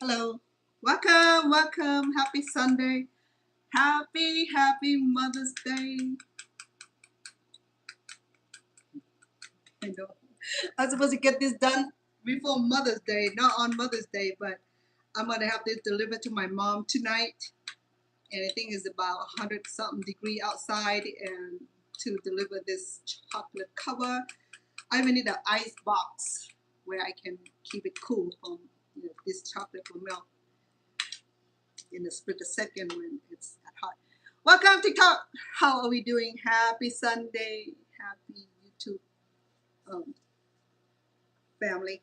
Hello. Welcome. Happy Sunday. Happy Mother's Day. I know. I was supposed to get this done before Mother's Day, not on Mother's Day, but I'm gonna have this delivered to my mom tonight. And I think it's about 100 something degree outside, and to deliver this chocolate cover, I even need an ice box where I can keep it cool from this chocolate will melt in a split a second when it's that hot. Welcome TikTok. How are we doing? Happy Sunday. Happy YouTube family.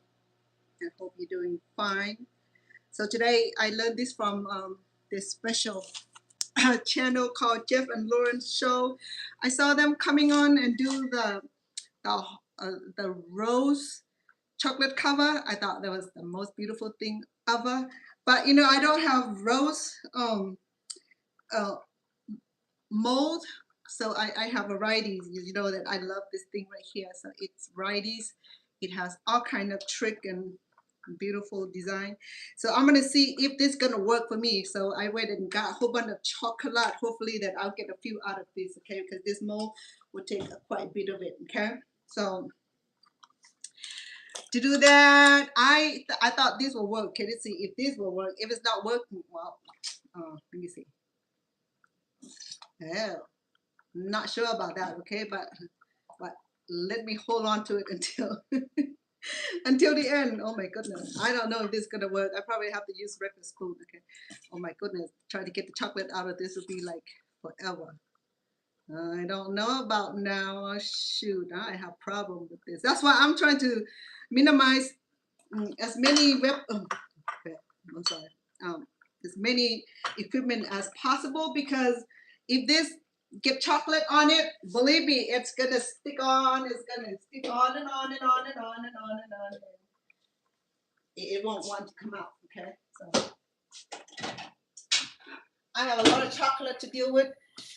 I hope you're doing fine. So today I learned this from this special channel called JeffandLaurenShow. I saw them coming on and do the rose chocolate cover. I thought that was the most beautiful thing ever. But I don't have rose mold, so I have varieties. You know that I love this thing right here. So it's varieties. It has all kind of trick and beautiful design. So I'm gonna see if this is gonna work for me. So I went and got a whole bunch of chocolate. Hopefully that I'll get a few out of this, okay? Because this mold will take quite a bit of it, okay? So to do that, I thought this will work. Okay, let's see if this will work. If it's not working, well, let me see. Yeah, not sure about that, okay? But let me hold on to it until until the end. Oh my goodness, I don't know if this is gonna work. I probably have to use regular spoon. Okay. Oh my goodness, trying to get the chocolate out of this would be like forever. I don't know about now. Oh, shoot, I have problem with this. That's why I'm trying to minimize as many okay, I'm sorry. As many equipment as possible, because if this get chocolate on it, believe me, it's gonna stick on. It's gonna stick on and on and on and on and on and on. And it won't want to come out. Okay, so I have a lot of chocolate to deal with,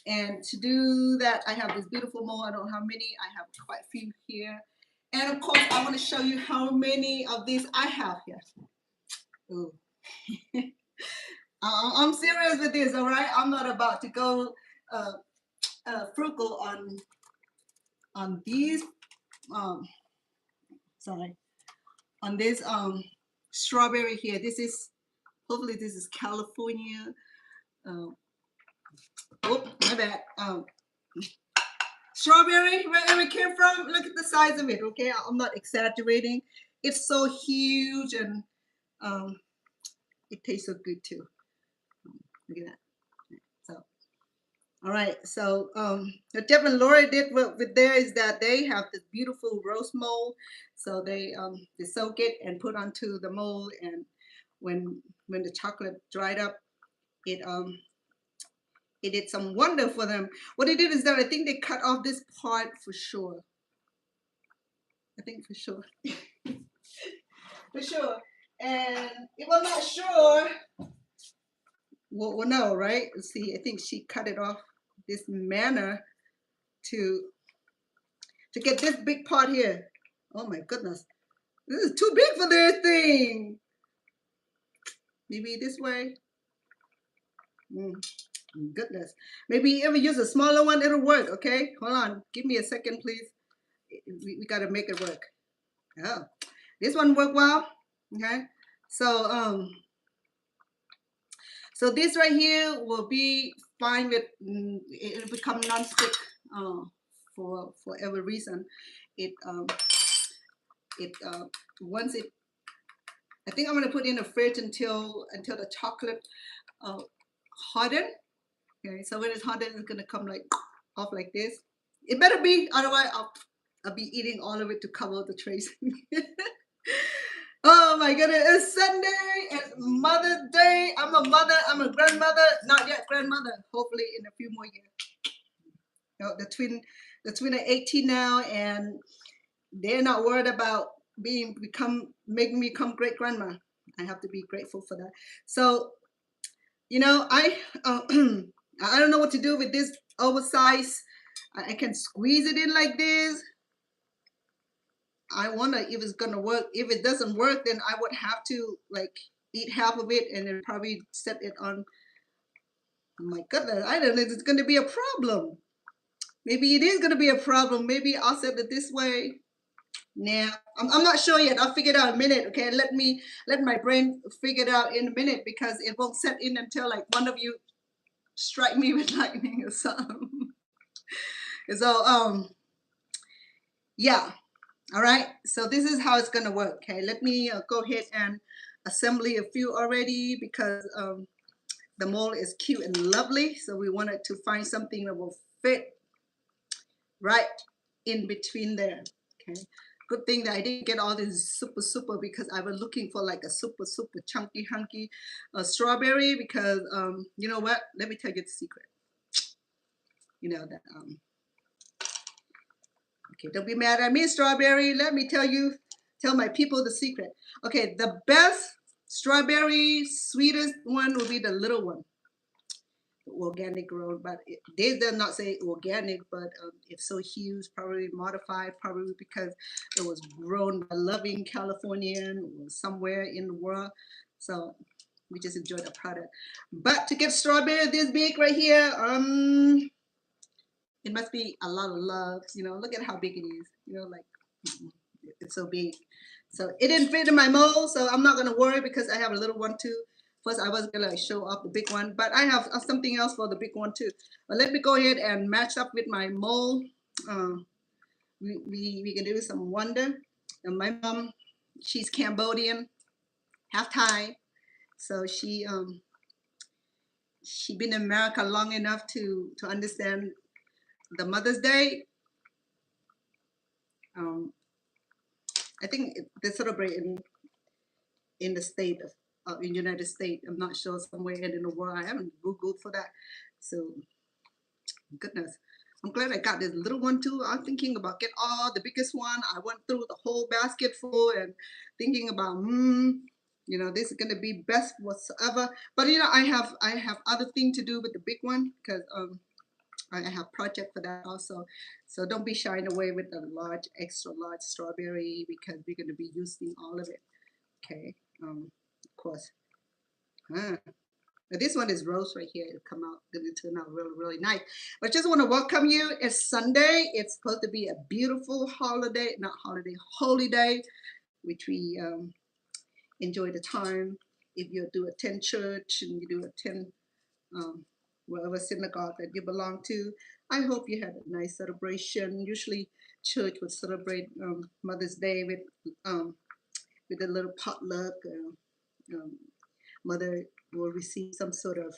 and to do that, I have this beautiful mold. I don't know how many. I have quite a few here, and of course, I want to show you how many of these I have here. Ooh. I'm serious with this, all right? I'm not about to go frugal on these. Sorry, on this strawberry here. This is hopefully this is California. Oh, my bad. Strawberry, wherever it came from. Look at the size of it. Okay, I'm not exaggerating. It's so huge, and it tastes so good too. Look at that. So, all right. So, what Jeff and Laura did with there is that they have this beautiful rose mold. So they soak it and put onto the mold, and when the chocolate dried up, it did some wonder for them. What they did is that I think they cut off this part for sure. I think for sure. For sure. And if I'm not sure, we'll know, right? See, I think she cut it off this manner to get this big part here. Oh my goodness. This is too big for this thing. Maybe this way. Goodness. Maybe ever use a smaller one, it'll work, okay? Hold on. Give me a second, please. We got to make it work. Oh, this one worked well. Okay. So, so this right here will be fine with, it'll become non-stick for every reason. Once it, I think I'm gonna put in the fridge until the chocolate harden. Okay, so when it's hardened, it's gonna come like off like this. It better be, otherwise I'll be eating all of it to cover the trays. Oh my goodness, it's Sunday, it's Mother's Day. I'm a mother, I'm a grandmother, not yet grandmother, hopefully in a few more years. You know, the twin are 18 now, and they're not worried about making me become great grandma. I have to be grateful for that. So, I I don't know what to do with this oversized. I can squeeze it in like this. I wonder if it's gonna work. If it doesn't work, then I would have to like eat half of it and then probably set it on. Oh my goodness, I don't know if it's going to be a problem. Maybe it is going to be a problem. Maybe I'll set it this way. Nah, I'm not sure yet. I'll figure it out in a minute. Okay, let my brain figure it out in a minute because it won't set in until like one of you strike me with lightning or something. So yeah. All right, so this is how it's gonna work. Okay, let me go ahead and assemble a few already because the mold is cute and lovely. So we wanted to find something that will fit right in between there. Okay, good thing that I didn't get all this super because I was looking for like a super chunky hunky strawberry because you know what? Let me tell you the secret. You know that okay, don't be mad at me, strawberry. Let me tell my people the secret. Okay, the best strawberry, sweetest one will be the little one, the organic grown. But they did not say organic, but it's so huge, probably modified, probably because it was grown by a loving Californian or somewhere in the world. So we just enjoy the product. But to get strawberry this big right here, it must be a lot of love. You know, look at how big it is. You know, like it's so big. So it didn't fit in my mold, so I'm not gonna worry because I have a little one too. First, I was gonna show off the big one, but I have something else for the big one too. But let me go ahead and match up with my mold. We can do some wonder. And my mom, she's Cambodian, half Thai, so she been in America long enough to understand the Mother's Day. I think they celebrate in the state of in United States. I'm not sure somewhere in the world. I haven't Googled for that. So goodness, I'm glad I got this little one too. I'm thinking about get all the biggest one. I went through the whole basket full and thinking about you know, this is gonna be best whatsoever. But you know, I have other thing to do with the big one because I have project for that also. So don't be shying away with the large, extra large strawberry because we're going to be using all of it. Okay, of course. Now this one is rose right here. It'll come out, going to turn out really nice. But just want to welcome you. It's Sunday. It's supposed to be a beautiful holiday, not holiday, holy day, which we enjoy the time. If you do attend church and you do attend whatever synagogue that you belong to, I hope you had a nice celebration. Usually church would celebrate Mother's Day with a little potluck. Mother will receive some sort of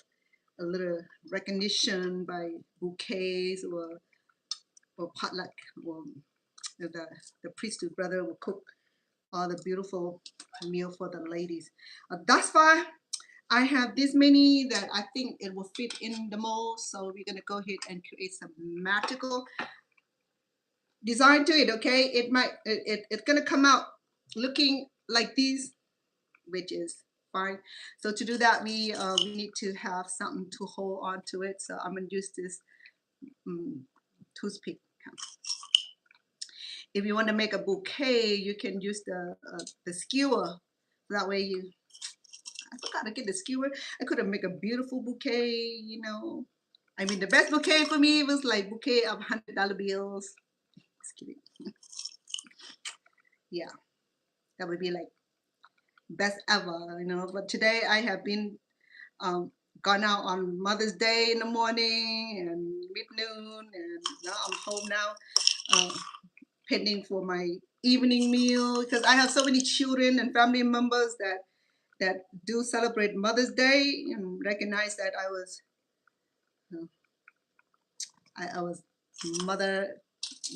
a little recognition by bouquets or potluck. Or the priesthood brother will cook all the beautiful meal for the ladies. Thus far, I have this many that I think it will fit in the mold. So we're gonna go ahead and create some magical design to it. Okay, it's gonna come out looking like these, which is fine. So to do that, we need to have something to hold on to it. So I'm gonna use this toothpick. If you want to make a bouquet, you can use the skewer. That way I forgot to get the skewer. I could have made a beautiful bouquet, you know. I mean, the best bouquet for me was like bouquet of $100 bills. Just kidding. Yeah, that would be like best ever, you know. But today I have been gone out on Mother's Day in the morning and mid-noon, and now I'm home now, pending for my evening meal because I have so many children and family members that do celebrate Mother's Day and recognize that I was I was mother.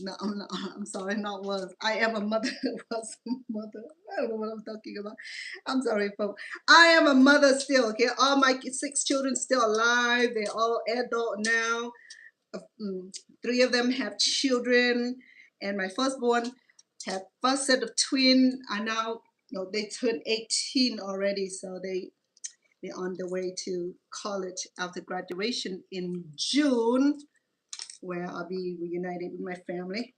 No, I'm sorry, not was. I am a mother. Was a mother. I don't know what I'm talking about. I'm sorry, folks. I am a mother still. Okay, all my 6 children still alive. They're all adult now. 3 of them have children, and my firstborn had first set of twin. I now they turned 18 already, so they're on the way to college after graduation in June, where I'll be reunited with my family.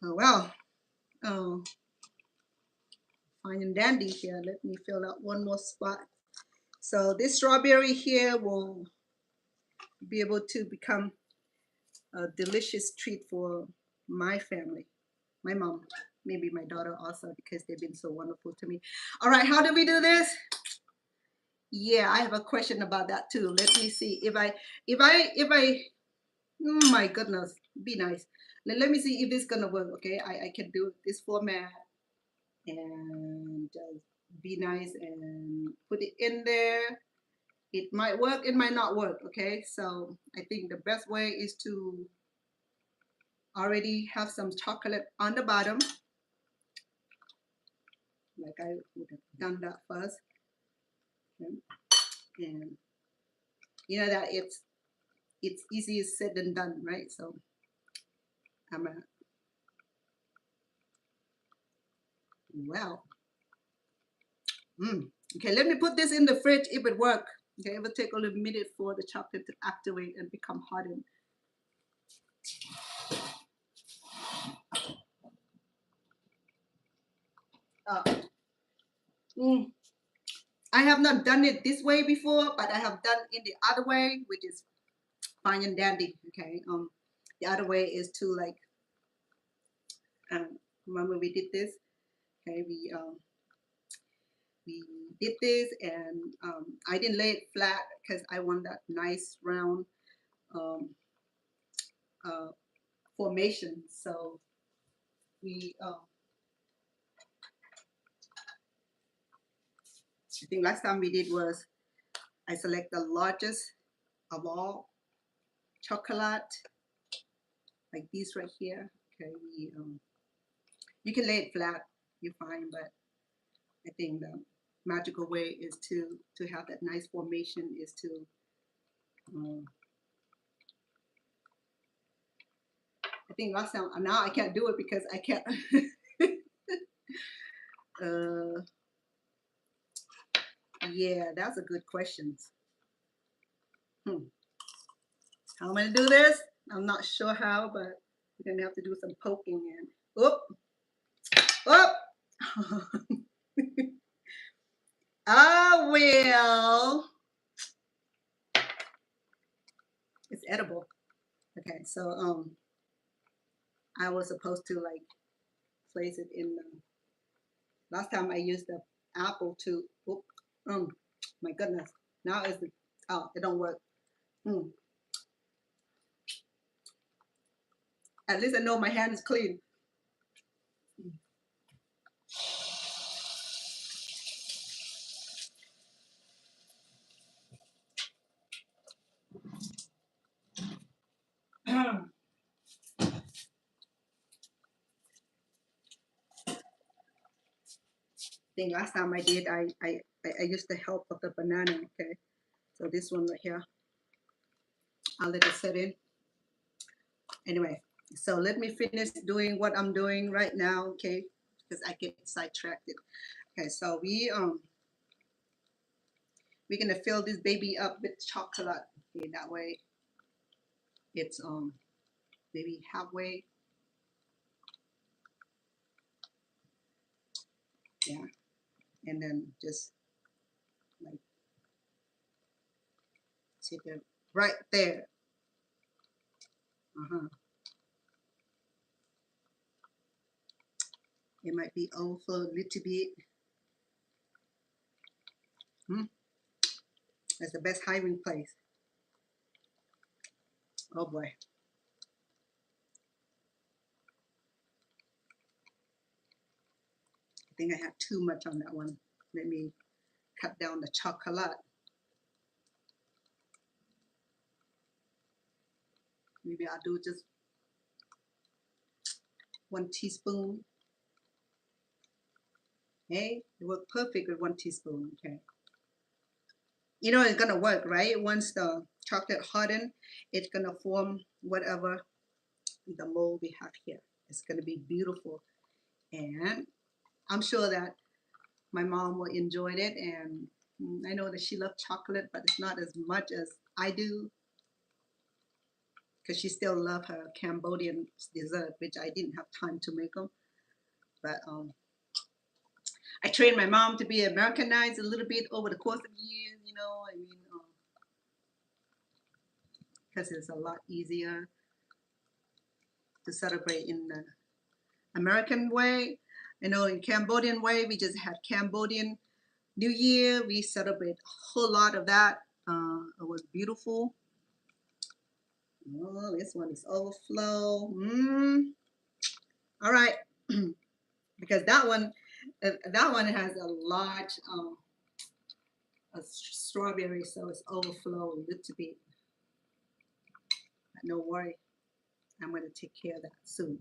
Oh well. Oh, fine and dandy here. Let me fill out one more spot. So this strawberry here will be able to become a delicious treat for my family, my mom, maybe my daughter also, because they've been so wonderful to me. All right, how do we do this? Yeah, I have a question about that too. Let me see if I, oh my goodness, be nice. Let me see if it's gonna work. Okay, I can do this format and be nice and put it in there. It might work, it might not work. Okay, so I think the best way is to already have some chocolate on the bottom, like I would have done that first. Okay. And you know that it's easier said than done, right? So I'm gonna, wow. Okay, let me put this in the fridge if it works. Okay, it will take a little minute for the chocolate to activate and become hardened. I have not done it this way before, but I have done it the other way, which is fine and dandy. Okay, the other way is to like, remember we did this. Okay, we did this, and I didn't lay it flat because I want that nice round um, formation. So we, I think last time we did was I select the largest of all chocolate, like these right here. Okay, you can lay it flat, you're fine, but I think the magical way is to have that nice formation is to I think last time, now I can't do it because I can't yeah, that's a good question. How am I gonna do this? I'm not sure how, but we're gonna have to do some poking and oop, oop. Oh well, it's edible. Okay, so I was supposed to like place it in the, last time I used the apple to, oop, my goodness, now it's the, oh, it don't work. At least I know my hand is clean. I think last time I did, I used the help of the banana. Okay, so this one right here, I'll let it set in. Anyway, so let me finish doing what I'm doing right now, okay? Because I get sidetracked. Okay, so we're gonna fill this baby up with chocolate. Okay, that way it's maybe halfway. Yeah, and then just like sit there right there. It might be over a little bit. That's the best hiding place. Oh boy. I think I had too much on that one. Let me cut down the chocolate. Maybe I'll do just 1 teaspoon. Hey, it worked perfect with 1 teaspoon. Okay. You know it's gonna work, right? Once the chocolate harden, it's gonna form whatever the mold we have here. It's gonna be beautiful, and I'm sure that my mom will enjoy it. And I know that she loves chocolate, but it's not as much as I do, because she still loves her Cambodian dessert, which I didn't have time to make them. But I trained my mom to be Americanized a little bit over the course of years, you know. I mean, because it's a lot easier to celebrate in the American way. You know, in Cambodian way, we just had Cambodian New Year. We celebrate a whole lot of that. It was beautiful. Oh, this one is overflow. All right, because that one has a large a strawberry, so it's overflow a little bit. No worry, I'm going to take care of that soon.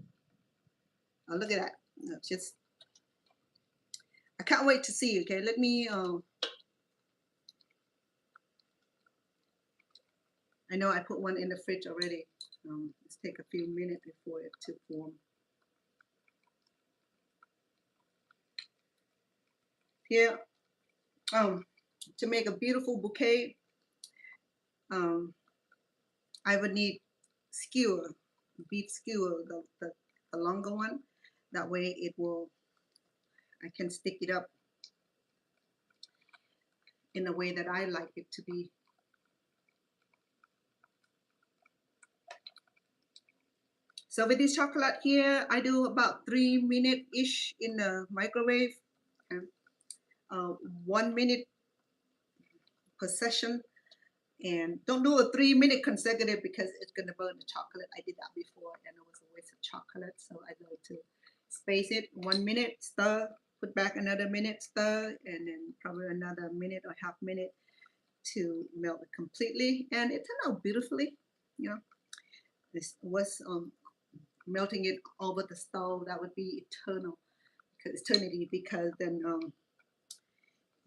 Oh, look at that. Just, I can't wait to see. Okay, let me. I know I put one in the fridge already. Let's take a few minutes before it to form. Here, to make a beautiful bouquet, I would need skewer, beef skewer, the longer one. That way it will, I can stick it up in the way that I like it to be. So with this chocolate here, I do about 3 minutes-ish in the microwave. And 1 minute per session. And don't do a 3 minute consecutive because it's going to burn the chocolate. I did that before and it was a waste of chocolate. So I go to space it 1 minute, stir, put back another minute, stir, and then probably another minute or half minute to melt it completely. And it turned out beautifully. You know, this was melting it over the stove. That would be eternity, because then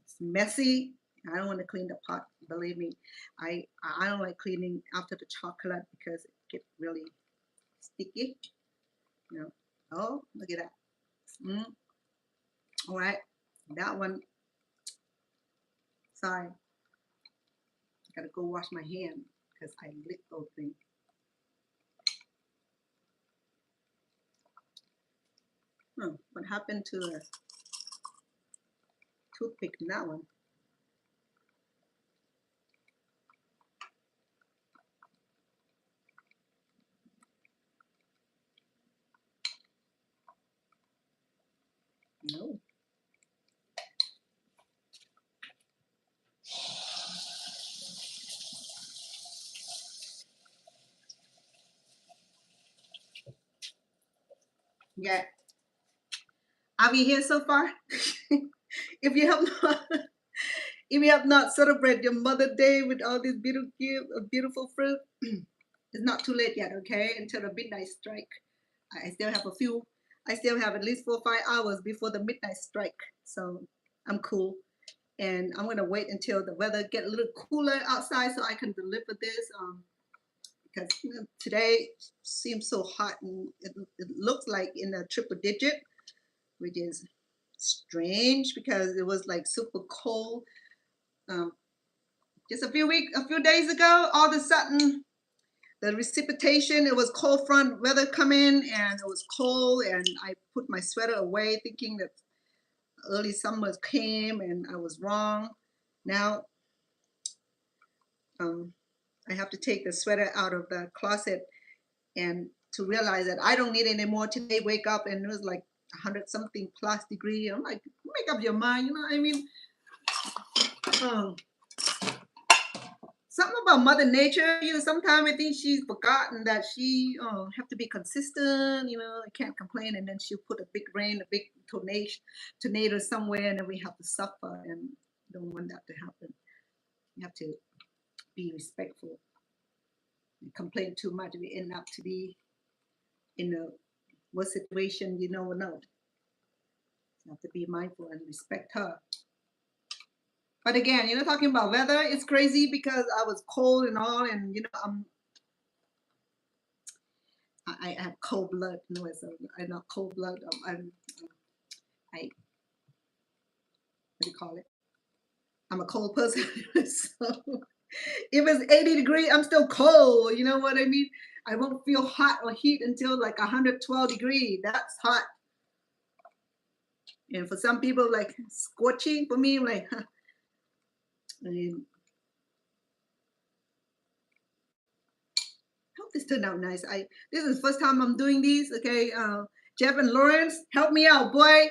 it's messy. I don't want to clean the pot. Believe me, I don't like cleaning after the chocolate because it gets really sticky. You know. Oh, look at that. All right, that one. Sorry, I gotta go wash my hand because I licked those things. What happened to the toothpick in that one? No. Yeah. Are we here so far? If you have not, if you have not celebrated your Mother Day with all these beautiful fruit, it's not too late yet. Okay, until the midnight strike. I still have I still have at least 4 or 5 hours before the midnight strike. So I'm cool. And I'm gonna wait until the weather get a little cooler outside so I can deliver this. Because today seems so hot, and it looks like in a triple digit, which is strange because it was like super cold just a few days ago. All of a sudden, the precipitation, it was cold front weather coming, and it was cold, and I put my sweater away thinking that early summer came, and I was wrong. Now I have to take the sweater out of the closet and to realize that I don't need it anymore today. Wake up and it was like 100 something plus degree. I'm like, make up your mind, you know what I mean? Something about Mother Nature, you know, sometimes I think she's forgotten that she have to be consistent, you know, I can't complain, and then she'll put a big rain, a big tornado somewhere, and then we have to suffer, and don't want that to happen. You have to be respectful. You complain too much, we end up to be in a worse situation you never know. You have to be mindful and respect her. But again, you know, talking about weather, it's crazy because I was cold and all, and you know, I have cold blood. No, I'm not cold blood. I what do you call it? I'm a cold person. So if it's 80 degrees, I'm still cold. You know what I mean? I won't feel hot or heat until like 112 degrees. That's hot. And for some people, like scorching. For me, like, huh. I mean, hope this turned out nice. This is the first time I'm doing these. Okay, Jeff and Lawrence, help me out, boy,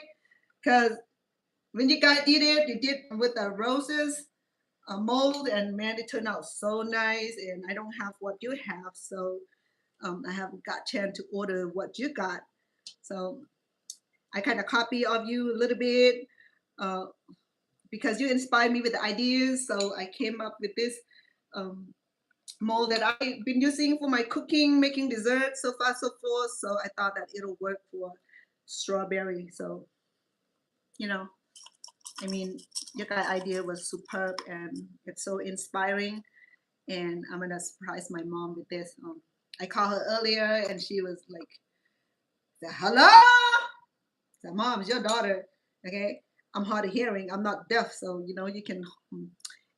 because when you guys did it, you did with the roses mold, and man, it turned out so nice. And I don't have what you have, so I haven't got chance to order what you got. So I kind of copy of you a little bit uh, because you inspired me with the ideas. So I came up with this um, mold that I've been using for my cooking, making desserts, so far so forth. So I thought that it'll work for strawberry. So, you know, I mean, your guys' idea was superb and it's so inspiring. And I'm gonna surprise my mom with this. I called her earlier and she was like, "Hello?" I said, "Mom, it's your daughter." Okay, I'm hard of hearing. I'm not deaf, so you know you can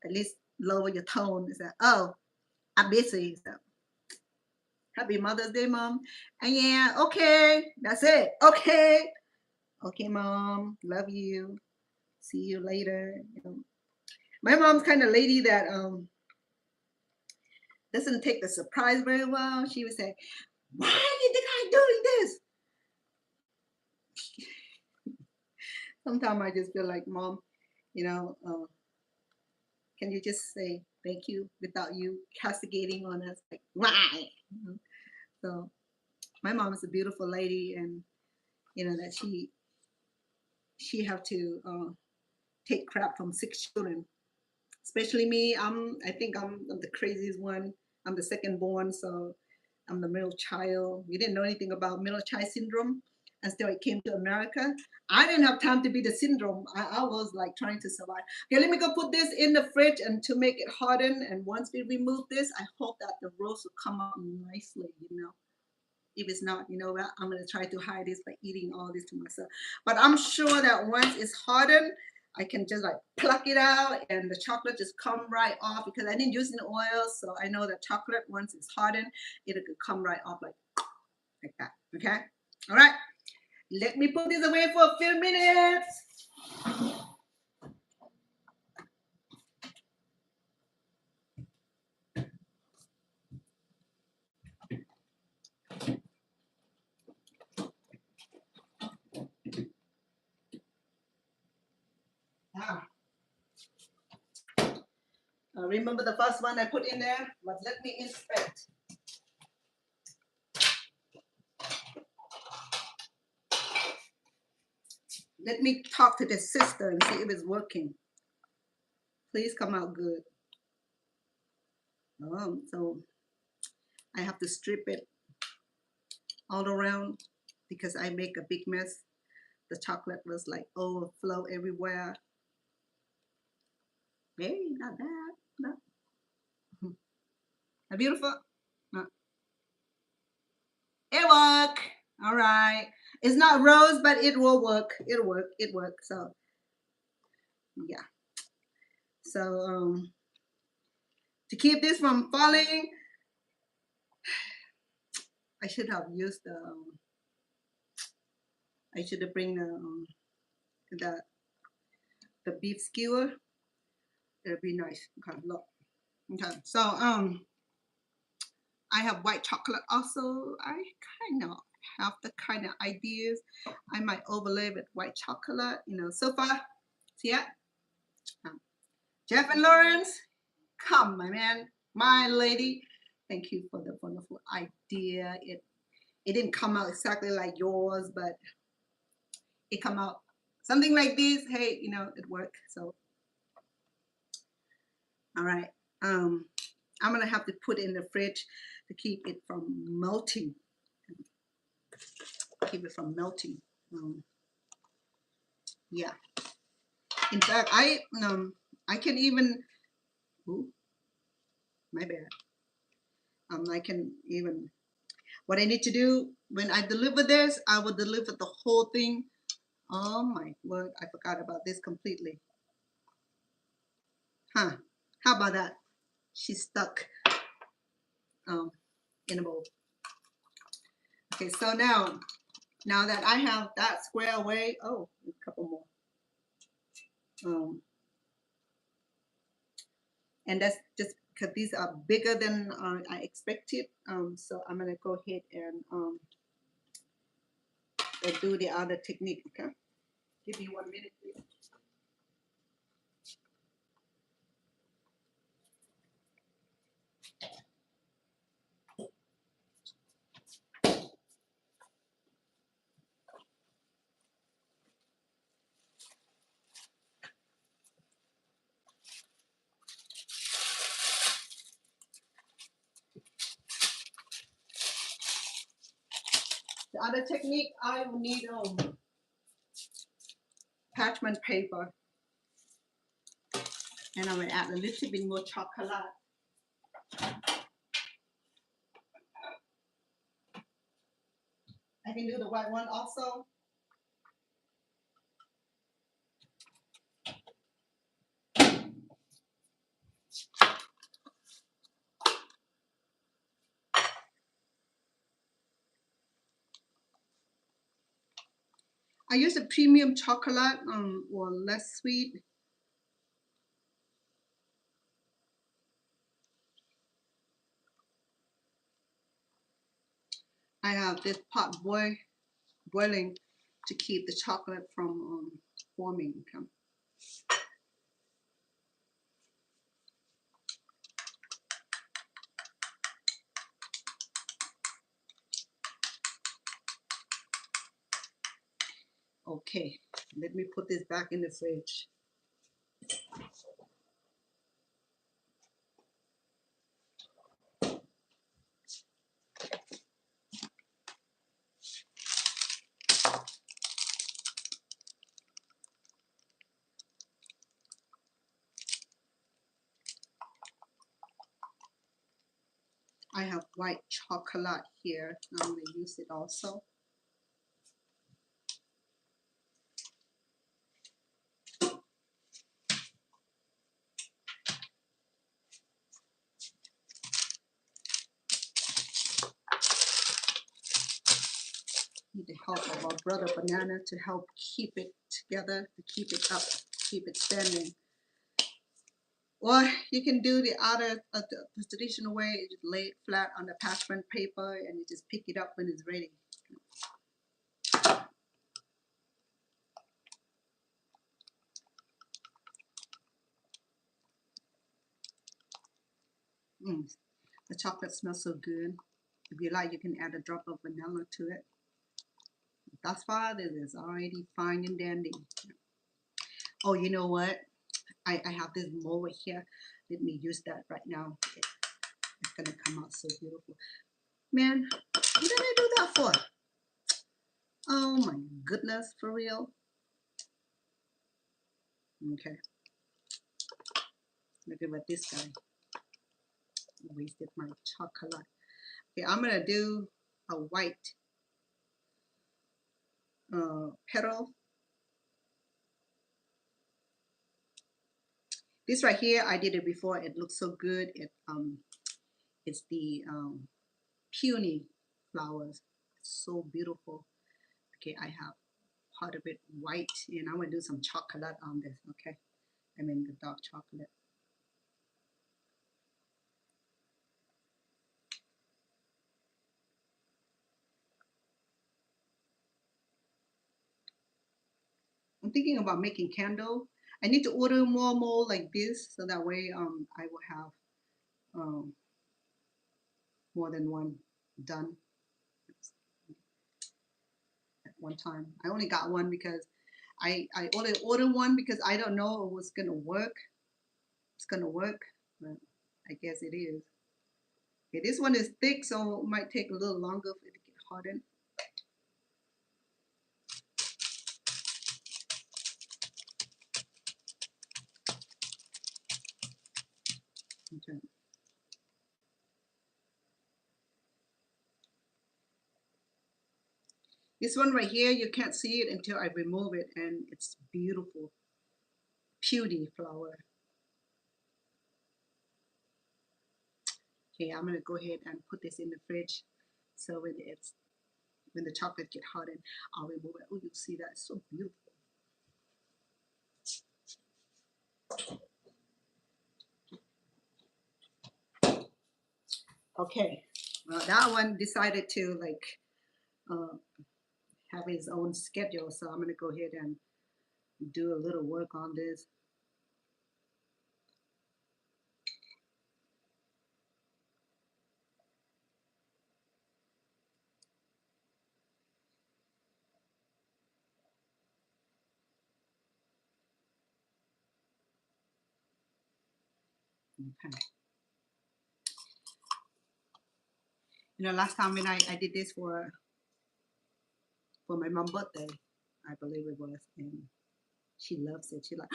at least lower your tone. I said, "Oh, I'm busy." So, happy Mother's Day, Mom. And yeah, okay, that's it. Okay, okay, Mom, love you. See you later. You know, my mom's kind of lady that doesn't take the surprise very well. She would say, "Why are you think I'm doing this?" Sometimes I just feel like, Mom, you know, can you just say thank you without you castigating on us? Like, why? You know? So my mom is a beautiful lady, and you know that she have to take crap from 6 children, especially me. I think I'm the craziest one. I'm the second born, so I'm the middle child. We didn't know anything about middle child syndrome until I came to America. I didn't have time to be the syndrome. I was like trying to survive. Okay, let me go put this in the fridge and to make it harden. And once we remove this, I hope that the roast will come out nicely, you know. If it's not, you know what, I'm gonna try to hide this by eating all this to myself. But I'm sure that once it's hardened, I can just like pluck it out and the chocolate just come right off because I didn't use any oil. So I know that chocolate, once it's hardened, it'll come right off like that. Okay. All right. Let me put this away for a few minutes. Ah. Remember the first one I put in there? But let me inspect. Let me talk to the sister and see if it's working. Please come out good. So I have to strip it all around because I make a big mess. The chocolate was like overflow everywhere. Hey, not bad. Not beautiful. No. It work. All right. It's not rose, but it will work. It'll work. It works. So yeah. So to keep this from falling, I should have used the. I should have bring the the beef skewer. It'll be nice. Okay, look. Okay, so I have white chocolate also. I kind of have the kind of ideas. I might overlay with white chocolate. You know, so far, see it? Jeff and Lawrence, come, my man, my lady. Thank you for the wonderful idea. It didn't come out exactly like yours, but it come out something like this. Hey, you know, it worked. So, all right. I'm gonna have to put it in the fridge to keep it from melting. Keep it from melting. Yeah. In fact, I can even. Ooh, my bad. I can even. What I need to do when I deliver this, I will deliver the whole thing. Oh my word! I forgot about this completely. Huh? How about that? She's stuck in a bowl. Okay, so now Now that I have that square away, oh, a couple more. And that's just because these are bigger than I expected. So I'm gonna go ahead and do the other technique. Okay, give me 1 minute, please. The other technique, I will need parchment paper, and I'm gonna add a little bit more chocolate. I can do the white one also. I use a premium chocolate or less sweet. I have this pot boiling to keep the chocolate from forming. Okay, let me put this back in the fridge. I have white chocolate here. I'm going to use it also. Need the help of our brother Banana to help keep it together, to keep it up, keep it standing. Or you can do the other, the traditional way, you just lay it flat on the parchment paper and you just pick it up when it's ready. The chocolate smells so good. If you like, you can add a drop of vanilla to it. Thus far, this is already fine and dandy. Oh, you know what? I have this mold here. Let me use that right now. It's gonna come out so beautiful. Man, what did I do that for? Oh my goodness, for real? Okay. Look at what this guy wasted my chocolate. Okay, I'm gonna do a white petal. This right here, I did it before. It looks so good. It's the peony flowers. It's so beautiful. Okay, I have part of it white, and I'm gonna do some chocolate on this. Okay, I mean the dark chocolate. I'm thinking about making candle. I need to order more mold like this, so that way I will have more than one done at one time. I only got one because I only ordered one because I don't know if it's gonna work. It's gonna work, but I guess it is. Okay, this one is thick, so it might take a little longer for it to get hardened. Okay. This one right here, you can't see it until I remove it, and it's beautiful. Peony flower. Okay, I'm gonna go ahead and put this in the fridge so when when the chocolate get hot, and I'll remove it. Oh, you see that? It's so beautiful. Okay, well, that one decided to like have his own schedule, so I'm gonna go ahead and do a little work on this. Okay. Last time when I did this for my mom's birthday, I believe it was, and she loves it. She like,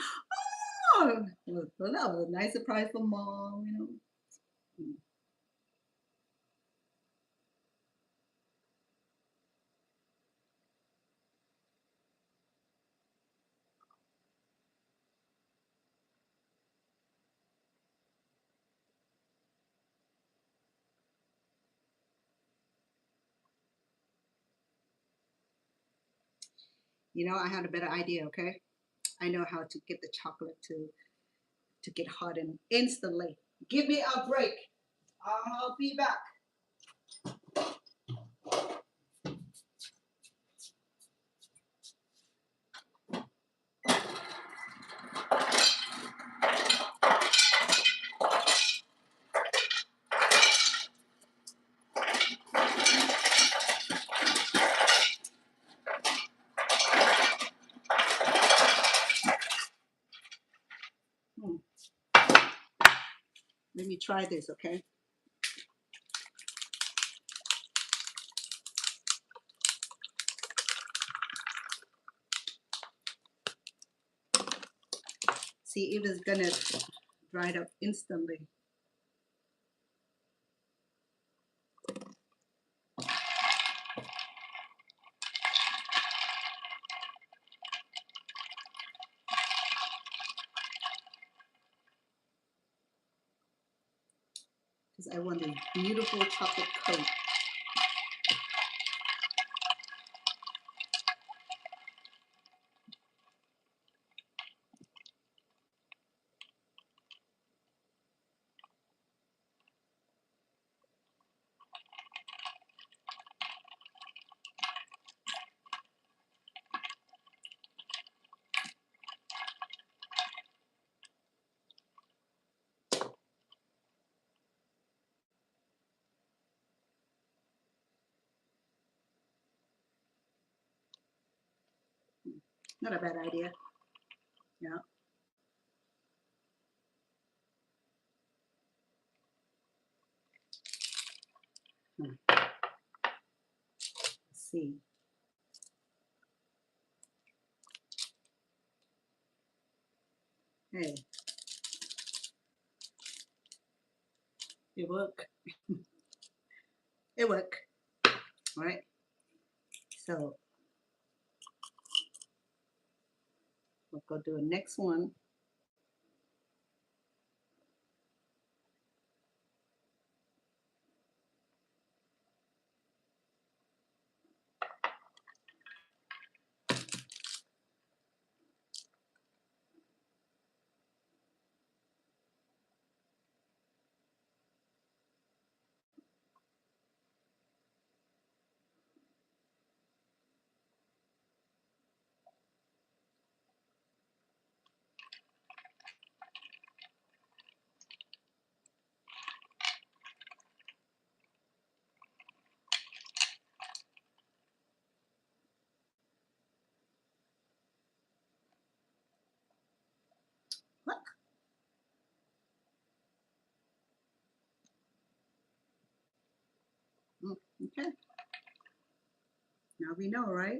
oh, well, that was a nice surprise for mom. I had a better idea. Okay, I know how to get the chocolate to get hot and instantly. Give me a break. I'll be back. Let me try this, okay? See if it's gonna dry it up instantly. Because I want a beautiful chocolate coat. Not a bad idea. Yeah. Let's see. Hey, it worked. It worked. All right. So we'll go do the next one. Look. Okay. Now we know, right?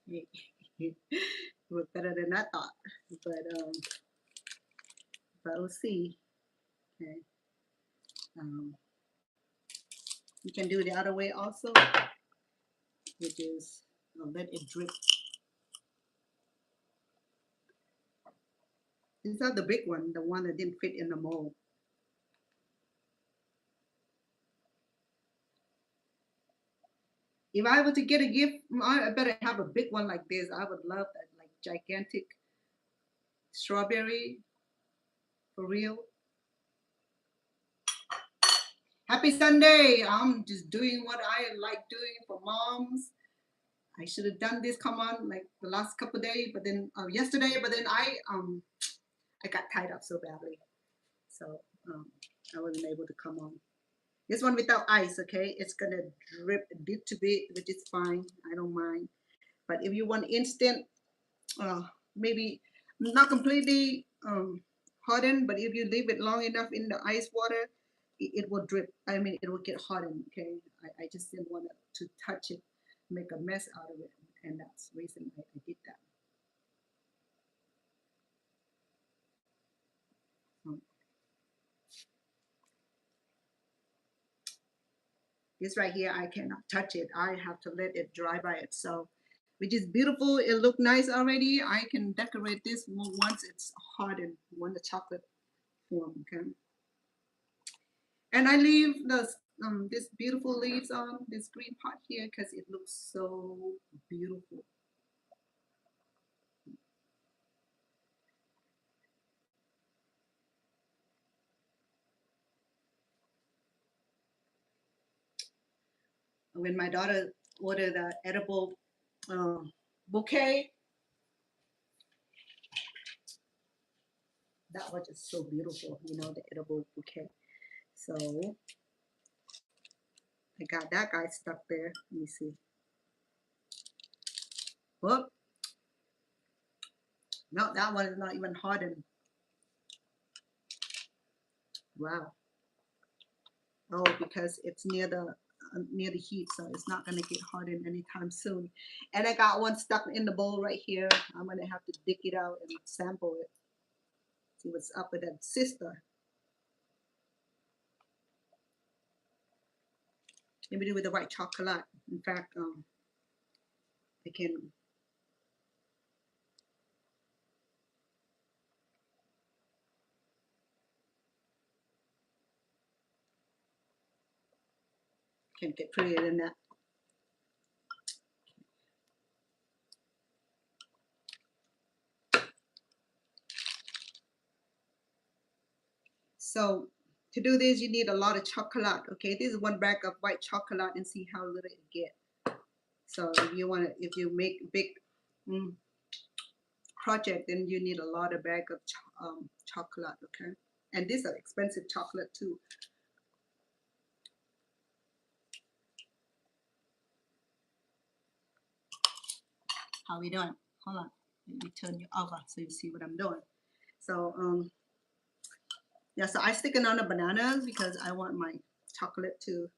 It was better than I thought, but we'll see. Okay. Um, you can do the other way also, which is let it drip. These are the big one, the one that didn't fit in the mold. If I were to get a gift, I better have a big one like this. I would love that, like gigantic strawberry for real. Happy Sunday. I'm just doing what I like doing for moms. I should have done this, come on, like the last couple of days, but then yesterday, but then I got tied up so badly. So I wasn't able to come on. This one without ice, okay? It's gonna drip a bit to bit, which is fine. I don't mind. But if you want instant, maybe not completely hardened, but if you leave it long enough in the ice water, it will drip. I mean, it will get hardened. Okay, I just didn't want to touch it, make a mess out of it, and that's the reason I did that. This right here, I cannot touch it. I have to let it dry by itself, which is beautiful. It look nice already. I can decorate this once it's hardened, when the chocolate form. Okay, and I leave this beautiful leaves on this green pot here because it looks so beautiful. When my daughter ordered the edible bouquet, that was just so beautiful, you know, the edible bouquet. So I got that guy stuck there. Let me see. Whoop. No, that one is not even hardened. Wow. Oh, because it's near the heat, so it's not gonna get hardened anytime soon. And I got one stuck in the bowl right here. I'm gonna have to dig it out and sample it. See what's up with that sister. Maybe do with the white chocolate. In fact, I can get prettier than that. So to do this, you need a lot of chocolate. Okay, this is one bag of white chocolate, and see how little it get. So if you make big mm, project, then you need a lot of bag of chocolate. Okay, and this is expensive chocolate too. How we doing? Hold on, let me turn you over so you see what I'm doing. So yeah, so I stick it on the bananas because I want my chocolate to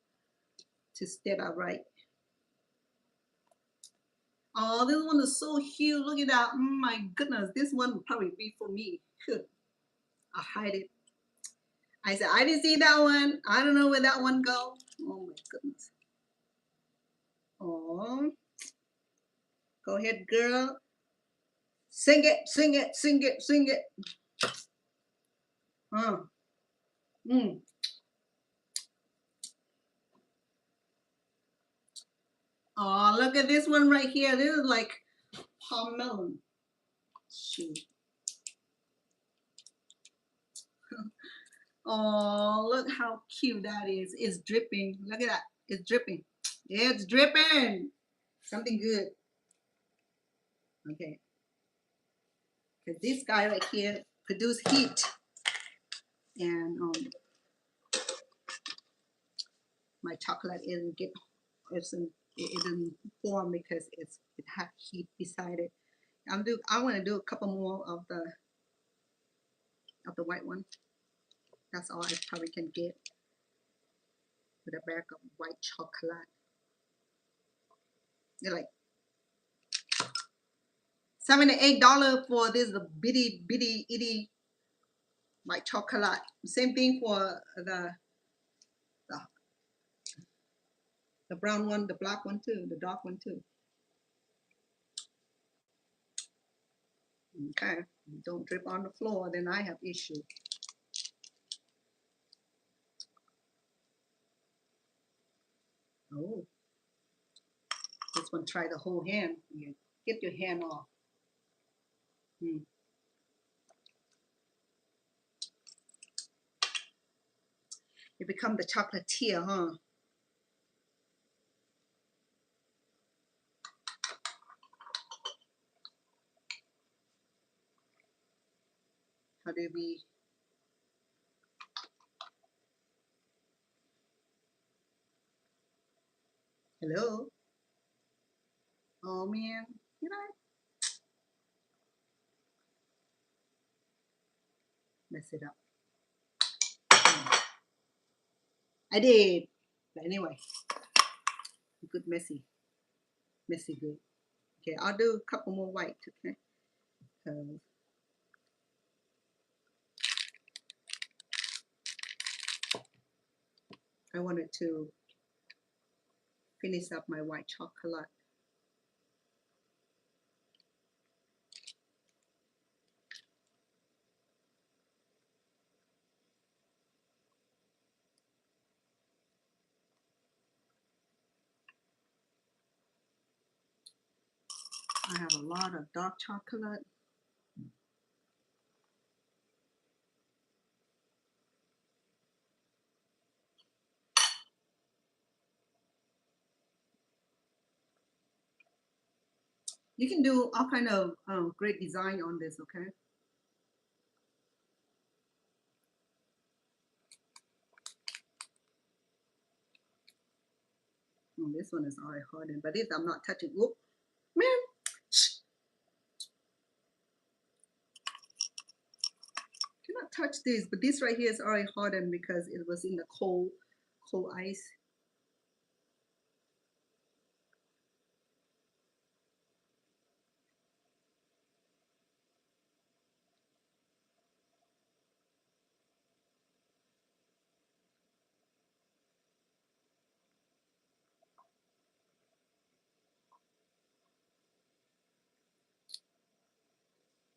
step out right. Oh, this one is so huge. Look at that. My goodness, this one would probably be for me. I'll hide it. I said, I didn't see that one. I don't know where that one go. Oh my goodness. Oh, go ahead, girl. Sing it, sing it, sing it, sing it. Mm. Oh, look at this one right here. This is like palm melon. Shoot. Oh, look how cute that is. It's dripping. Look at that. It's dripping. It's dripping. Something good. Okay. Because this guy right here produce heat. And my chocolate it didn't form because it had heat beside it. I want to do a couple more of the white one. That's all I probably can get with a bag of white chocolate. They're like $7 to $8 for this bitty bitty itty white chocolate. Same thing for the the brown one, the black one too, the dark one too. Okay, don't drip on the floor, then I have issue. Oh, just want to try the whole hand. You get your hand off. You become the chocolatier, huh? How do we? Hello? Oh man, did I mess it up? I did. But anyway, good messy. Messy good. Okay, I'll do a couple more white, okay? I wanted to finish up my white chocolate. I have a lot of dark chocolate. You can do all kind of great design on this, okay? Oh, this one is already hardened, but this I'm not touching. Whoop, man! Cannot touch this, but this right here is already hardened because it was in the cold ice.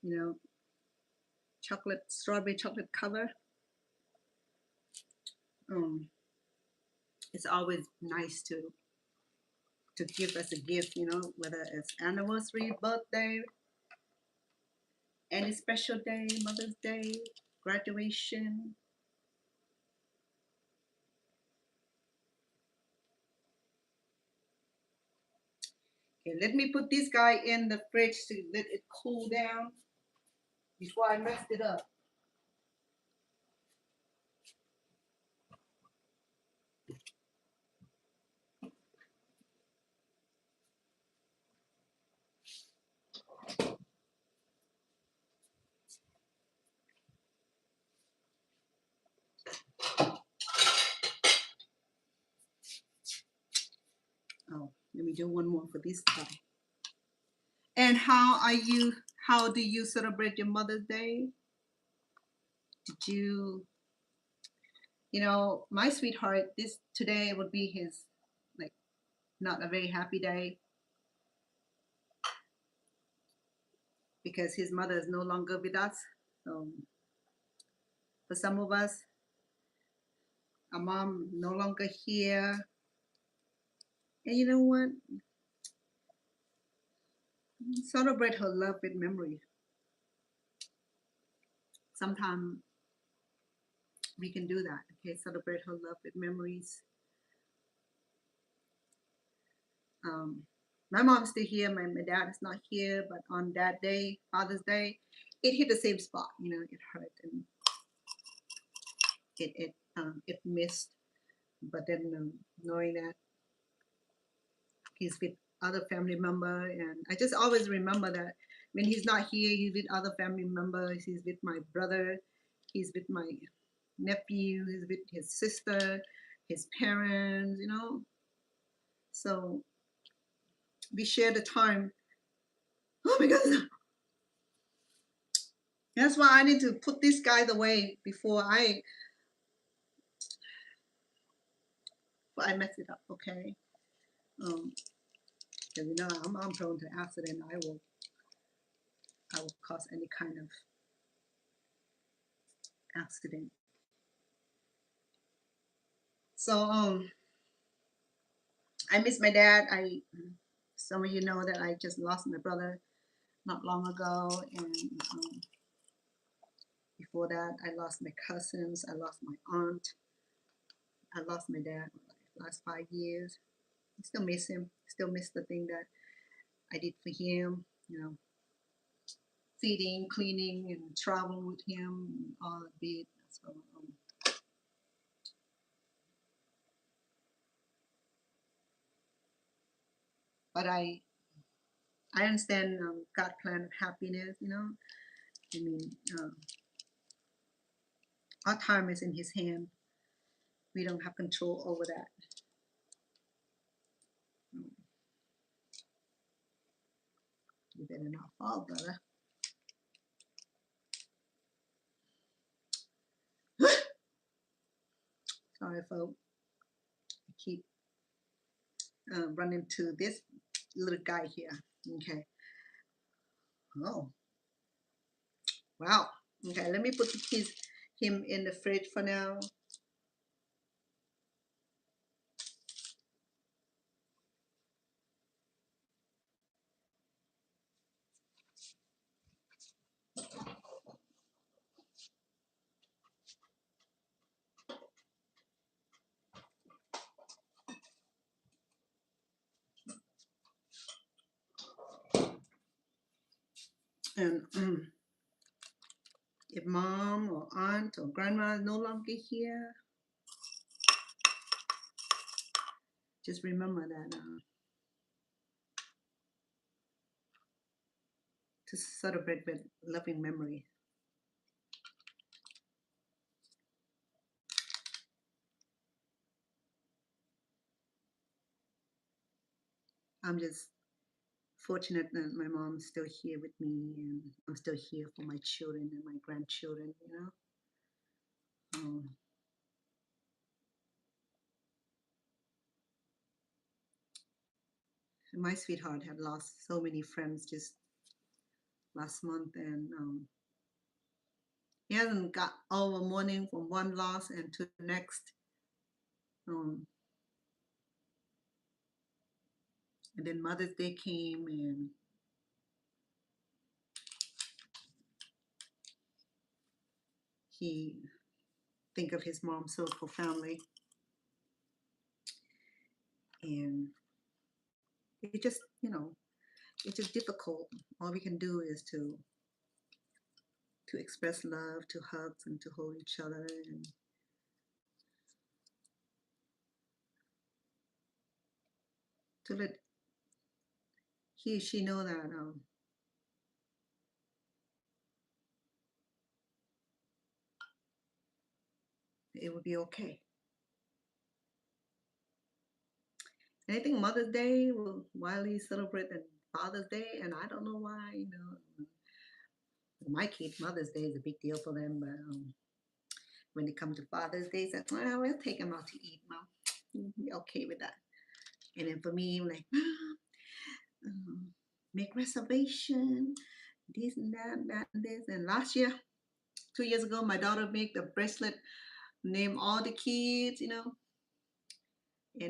You know, strawberry chocolate cover. It's always nice to give as a gift, you know, whether it's anniversary, birthday, any special day, Mother's Day, graduation. Okay, let me put this guy in the fridge to let it cool down before I messed it up. Oh, let me do one more for this guy. And how do you celebrate your Mother's Day? Did you, my sweetheart, today would be his, like, not a very happy day because his mother is no longer with us. So for some of us, our mom no longer here. And you know what? Celebrate her love with memory. Sometimes we can do that. Okay, celebrate her love with memories. My mom's still here. My dad is not here, but on that day, Father's Day, it hit the same spot. It hurt and it missed. But then knowing that he's with other family member, and I just always remember that when he's not here, he's with other family members. He's with my brother. He's with my nephew. He's with his sister, his parents. So we share the time. Oh my God. That's why I need to put this guy away before I mess it up, okay? Because I'm prone to accident. I will cause any kind of accident. So I miss my dad. I Some of you know that I just lost my brother not long ago, and before that, I lost my cousins, I lost my aunt, I lost my dad the last 5 years. I still miss him, still miss the thing that I did for him, feeding, cleaning, and traveling with him, and all of it. So, but I understand God's plan of happiness. I mean, our time is in His hand. We don't have control over that. You better not fall, brother. Sorry, folks. I keep running to this little guy here. Okay. Oh, wow. Okay, let me put him in the fridge for now. And if mom or aunt or grandma is no longer here, just remember that to celebrate with loving memory. I'm just fortunate that my mom's still here with me, and I'm still here for my children and my grandchildren. My sweetheart had lost so many friends just last month, and he hasn't got over mourning from one loss and to the next. And then Mother's Day came, and he think of his mom so profoundly, and it just it's just difficult. All we can do is to express love, to hug and to hold each other, and to let she know that it will be okay. And I think Mother's Day will widely celebrate than Father's Day, and I don't know why. My kids, Mother's Day is a big deal for them, but when it comes to Father's Day, it's like, well, we'll take them out to eat, Mom. Be okay with that. And then for me, I'm like, make reservation, this and that and this. And last year, 2 years ago, my daughter made the bracelet, name all the kids, and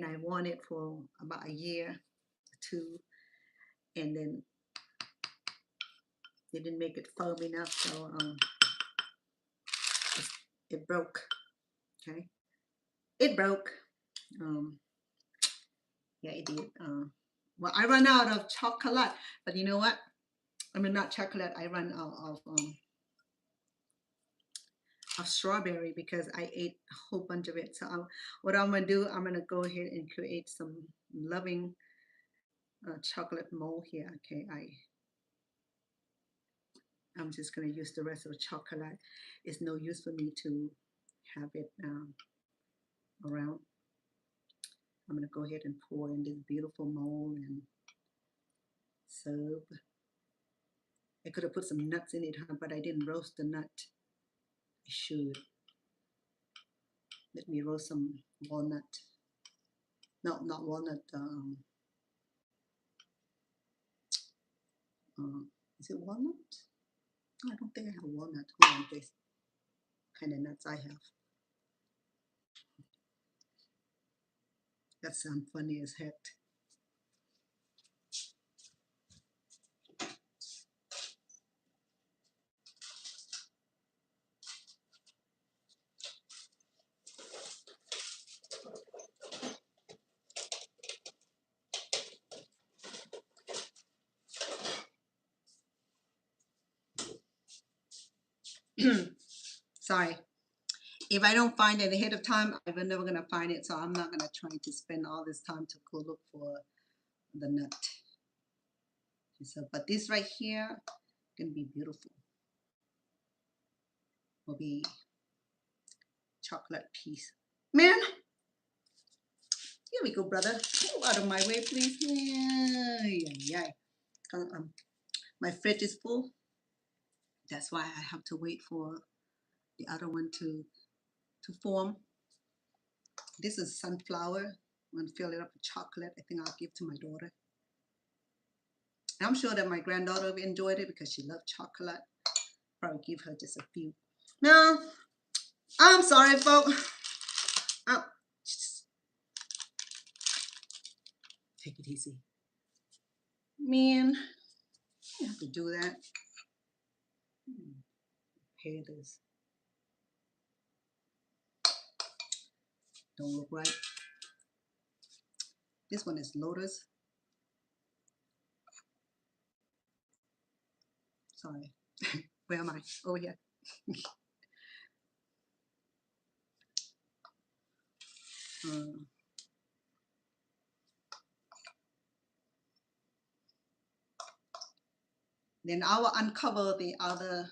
I won it for about a year or two, and then they didn't make it firm enough, so it broke. Okay, it broke. Yeah, it did. Well, I ran out of chocolate, but you know what? I mean, not chocolate. I ran out of strawberry because I ate a whole bunch of it. So what I'm gonna do, I'm gonna go ahead and create some loving chocolate mold here. Okay, I'm just gonna use the rest of the chocolate. It's no use for me to have it around. I'm gonna go ahead and pour in this beautiful mold and soap. I could have put some nuts in it, but I didn't roast the nut. I should. Let me roast some walnut. No, not walnut. Is it walnut? I don't think I have walnut. Hold on, please. Kind of nuts I have. That sounds funny as heck. Sorry. If I don't find it ahead of time, I'm never gonna find it. So I'm not gonna try to spend all this time to go look for the nut. So, but this right here gonna be beautiful. Will be chocolate piece. Man, here we go, brother. Move out of my way, please. Yeah. My fridge is full. That's why I have to wait for the other one to form. This is sunflower. I'm gonna fill it up with chocolate. I think I'll give to my daughter. And I'm sure that my granddaughter enjoyed it because she loved chocolate. Probably give her just a few. No, I'm sorry, folks. Take it easy. Man, you have to do that. Here it is. Don't look right. This one is lotus. Sorry. Where am I? Over here. Then I will uncover the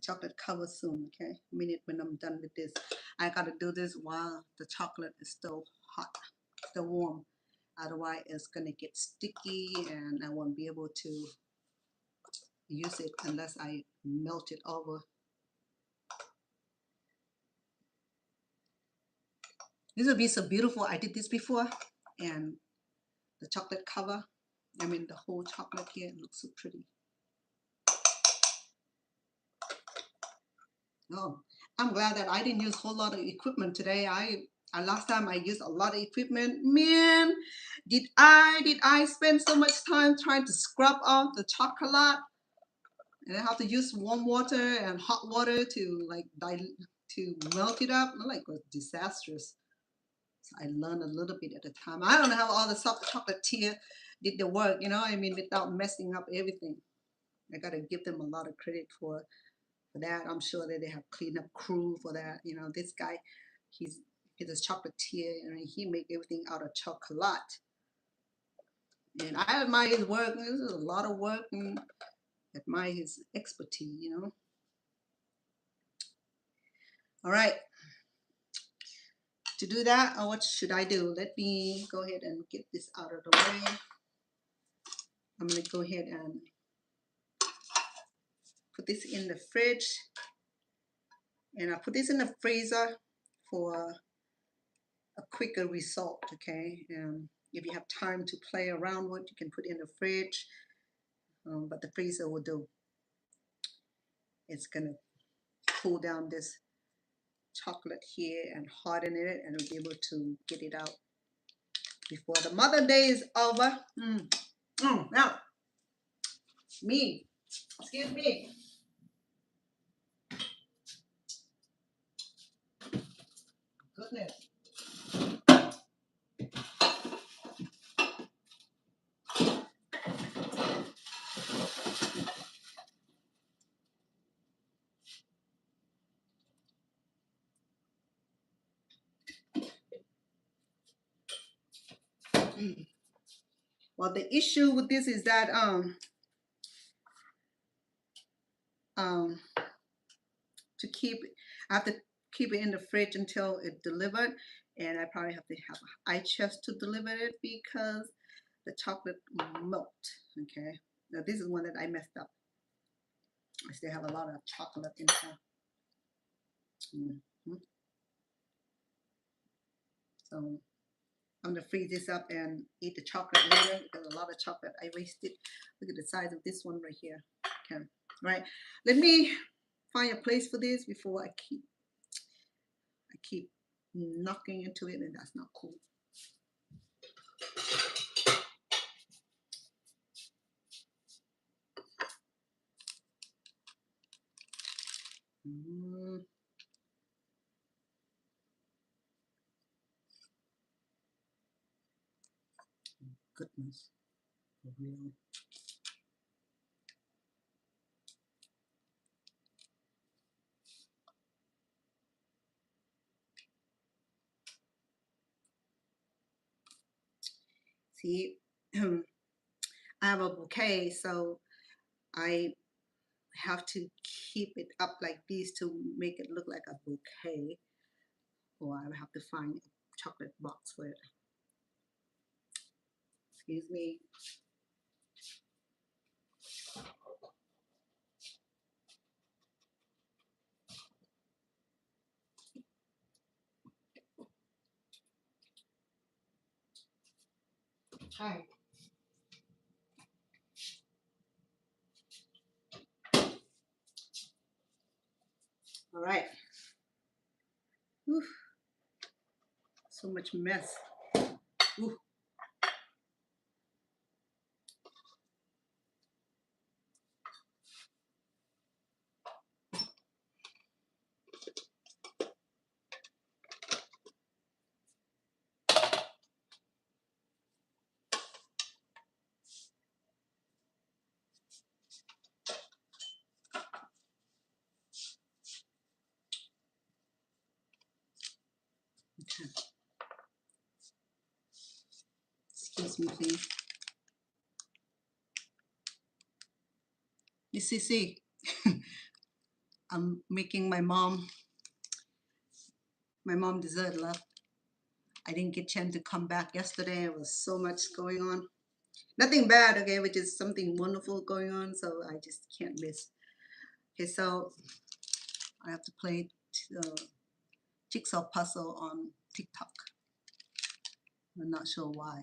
chocolate cover soon, okay? A minute when I'm done with this. I gotta do this while the chocolate is still hot, still warm. Otherwise it's gonna get sticky and I won't be able to use it unless I melt it over. This will be so beautiful. I did this before and the chocolate cover, I mean the whole chocolate here, it looks so pretty. Oh, I'm glad that I didn't use a whole lot of equipment today. Last time I used a lot of equipment. Man, did I spend so much time trying to scrub off the chocolate, and I have to use warm water and hot water to melt it up. Like, it was disastrous. So I learned a little bit at a time. I don't know how all the chocolatier did the work, you know. I mean, without messing up everything. I gotta give them a lot of credit for that. I'm sure that they have cleanup crew for that. You know, this guy, he's a chocolatier and he make everything out of chocolate. And I admire his work. This is a lot of work and admire his expertise, you know. All right. To do that, what should I do? Let me go ahead and get this out of the way. I'm going to go ahead and put this in the fridge. And I put this in the freezer for a quicker result, okay? If you have time to play around with, you can put it in the fridge, but the freezer will do. It's gonna cool down this chocolate here and harden it, and we'll be able to get it out before the Mother Day is over. Now, excuse me. Goodness. Well, the issue with this is that to keep, I have to keep it in the fridge until it's delivered, and I probably have to have an ice chest to deliver it because the chocolate melt. Okay, now this is one that I messed up. I still have a lot of chocolate inside. So I'm gonna freeze this up and eat the chocolate later because a lot of chocolate I wasted. Look at the size of this one right here. Okay, all right. Let me find a place for this before I keep knocking into it, and that's not cool. Goodness, for real. See, I have a bouquet, so I have to keep it up like this to make it look like a bouquet, or I have to find a chocolate box for it. Excuse me. Hi. All right. Whew, so much mess. Ooh. Okay. Excuse me, please. See. I'm making my mom dessert, love. I didn't get a chance to come back yesterday. There was so much going on. Nothing bad, okay, which is something wonderful going on, so I just can't miss. Okay, so I have to play jigsaw puzzle on TikTok. I'm not sure why.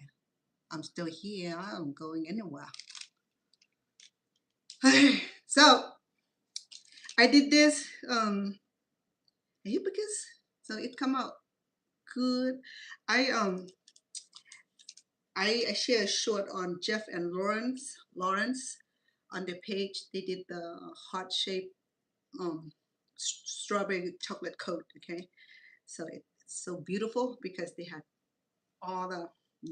I'm still here. I'm going anywhere. So I did this hibiscus, so it come out good. I share a short on Jeff and Lawrence on their page. They did the heart shape strawberry chocolate coat. Okay, so it's so beautiful because they had all the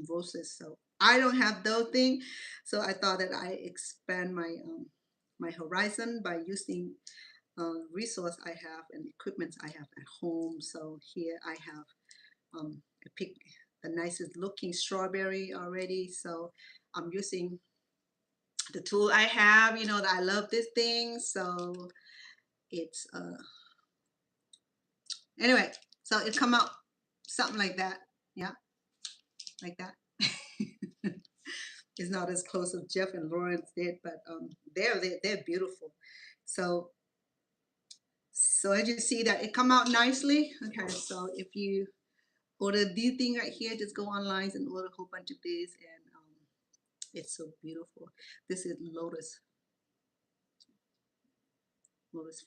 roses. So I don't have those things, so I thought that I expand my my horizon by using resource I have and equipment I have at home. So here I have I picked the nicest looking strawberry already. So I'm using the tool I have. You know that I love this thing, so it's anyway. So it come out something like that. Yeah, like that. It's not as close as Jeff and Lawrence did, but they're beautiful. So as you see that it come out nicely. Okay, so if you order these thing right here, just go online and order a whole bunch of these, and it's so beautiful. This is lotus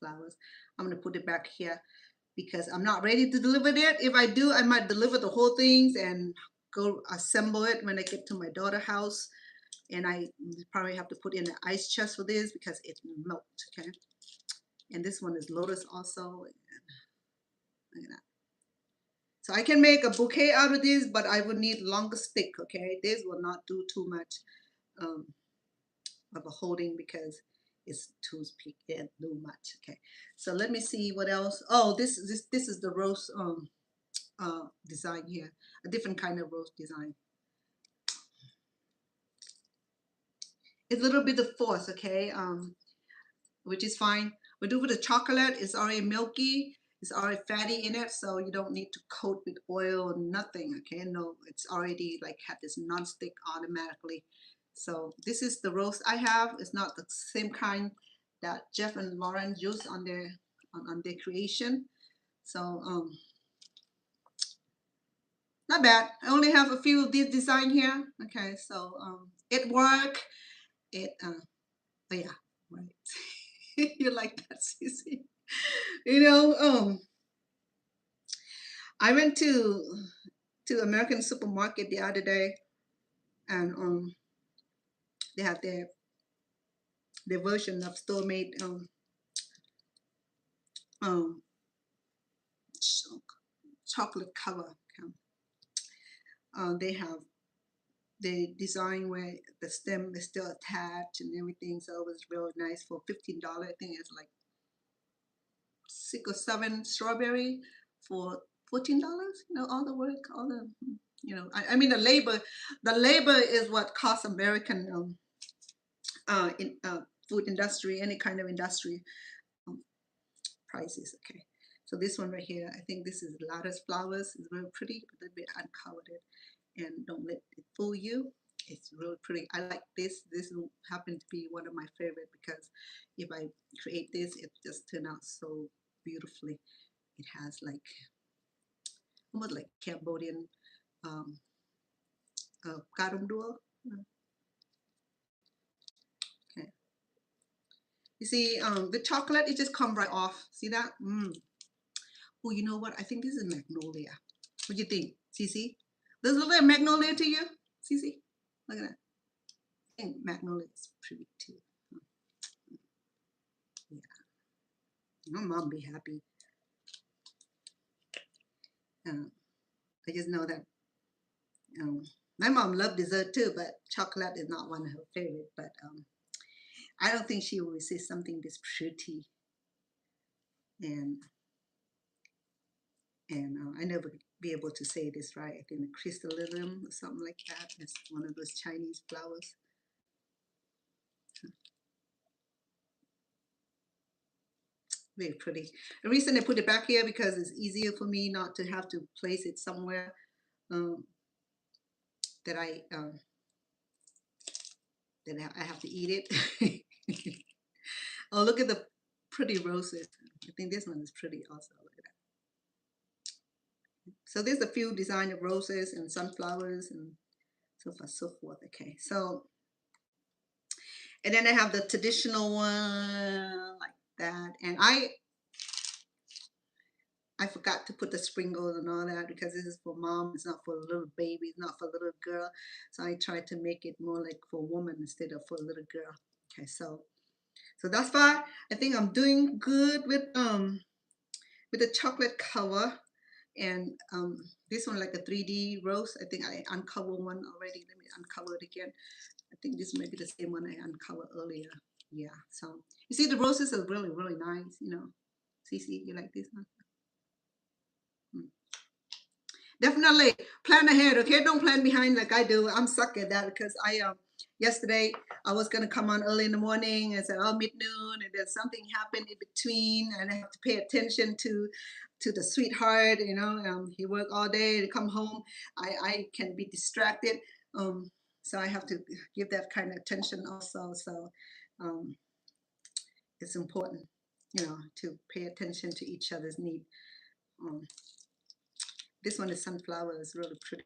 flowers. I'm gonna put it back here because I'm not ready to deliver it. If I do, I might deliver the whole things and go assemble it when I get to my daughter's house. And I probably have to put in an ice chest for this because it melts. Okay, and this one is lotus also. Look at that. So I can make a bouquet out of this, but I would need longer stick. Okay, this will not do too much um, of a holding because it's too much. Okay, so let me see what else. Oh, this is the rose design here, a different kind of rose design. It's a little bit of force, okay, which is fine. We do with the chocolate. It's already milky. It's already fatty in it, so you don't need to coat with oil or nothing. Okay, no, it's already like had this non-stick automatically. So this is the roast I have. It's not the same kind that Jeff and Lauren use on their creation. So not bad. I only have a few of these design here. Okay, so it work. It oh yeah, right. You like that, Cece? You know, I went to American supermarket the other day, and they had their version of store made um chocolate cover. They have the design where the stem is still attached and everything, so it was real nice for $15. I think it's like 6 or 7 strawberry for $14. You know, all the work, all the You know, I mean the labor is what costs American in food industry, any kind of industry um, prices. Okay, so this one right here, I think this is lattice flowers. It's very pretty, a little bit uncovered, and don't let it fool you. It's really pretty. I like this. This will happen to be one of my favorite because if I create this, it just turned out so beautifully. It has like almost like Cambodian um, karundua. Okay. You see, the chocolate, it just comes right off. See that? Oh, you know what? I think this is magnolia. What do you think, Cece? Does it look like magnolia to you, Cece? Look at that. I think magnolia is pretty too. Yeah. My mom be happy. I just know that my mom loved dessert too, but chocolate is not one of her favorite. But I don't think she will resist something this pretty. And I never be able to say this right. I think the crystallinum or something like that. It's one of those Chinese flowers. Very pretty. The reason I put it back here because it's easier for me not to have to place it somewhere um, that I have to eat it. Oh, look at the pretty roses. I think this one is pretty also. Look at that. So there's a few design of roses and sunflowers and so forth, so forth. Okay, so and then I have the traditional one like that, and I forgot to put the sprinkles and all that because this is for mom. It's not for a little baby. It's not for a little girl. So I tried to make it more like for a woman instead of for a little girl. Okay, so that's far. I think I'm doing good with the chocolate cover, and this one like a 3D rose. I think I uncovered one already. Let me uncover it again. I think this may be the same one I uncovered earlier. Yeah. So you see the roses are really really nice. You know, Cece, you like this one? Definitely plan ahead, okay? Don't plan behind like I do. I'm suck at that because I yesterday I was gonna come on early in the morning and say, oh, mid-noon, and then something happened in between, and I have to pay attention to the sweetheart. You know, he worked all day to come home. I can be distracted, so I have to give that kind of attention also. So um, it's important, you know, to pay attention to each other's need. Um, this one is sunflower. It's really pretty.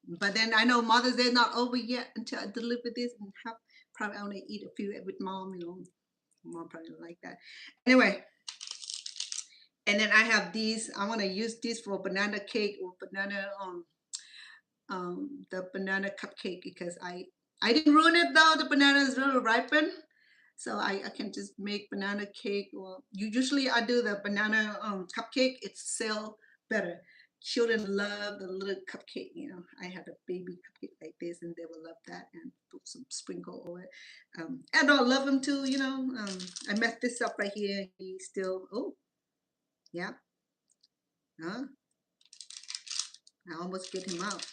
But then I know Mother's Day is not over yet until I deliver this and have probably only eat a few with mom, you know. Mom probably don't like that. Anyway, and then I have these. I want to use these for banana cake or banana the banana cupcake because I didn't ruin it though. The banana is really ripened. So I can just make banana cake. Well, usually I do the banana cupcake. It's sell better. Children love the little cupcake. You know, I had a baby cupcake like this, and they will love that and put some sprinkle over it. Adult love them too. You know, I messed this up right here. He still, oh, yeah, huh? I almost get him out.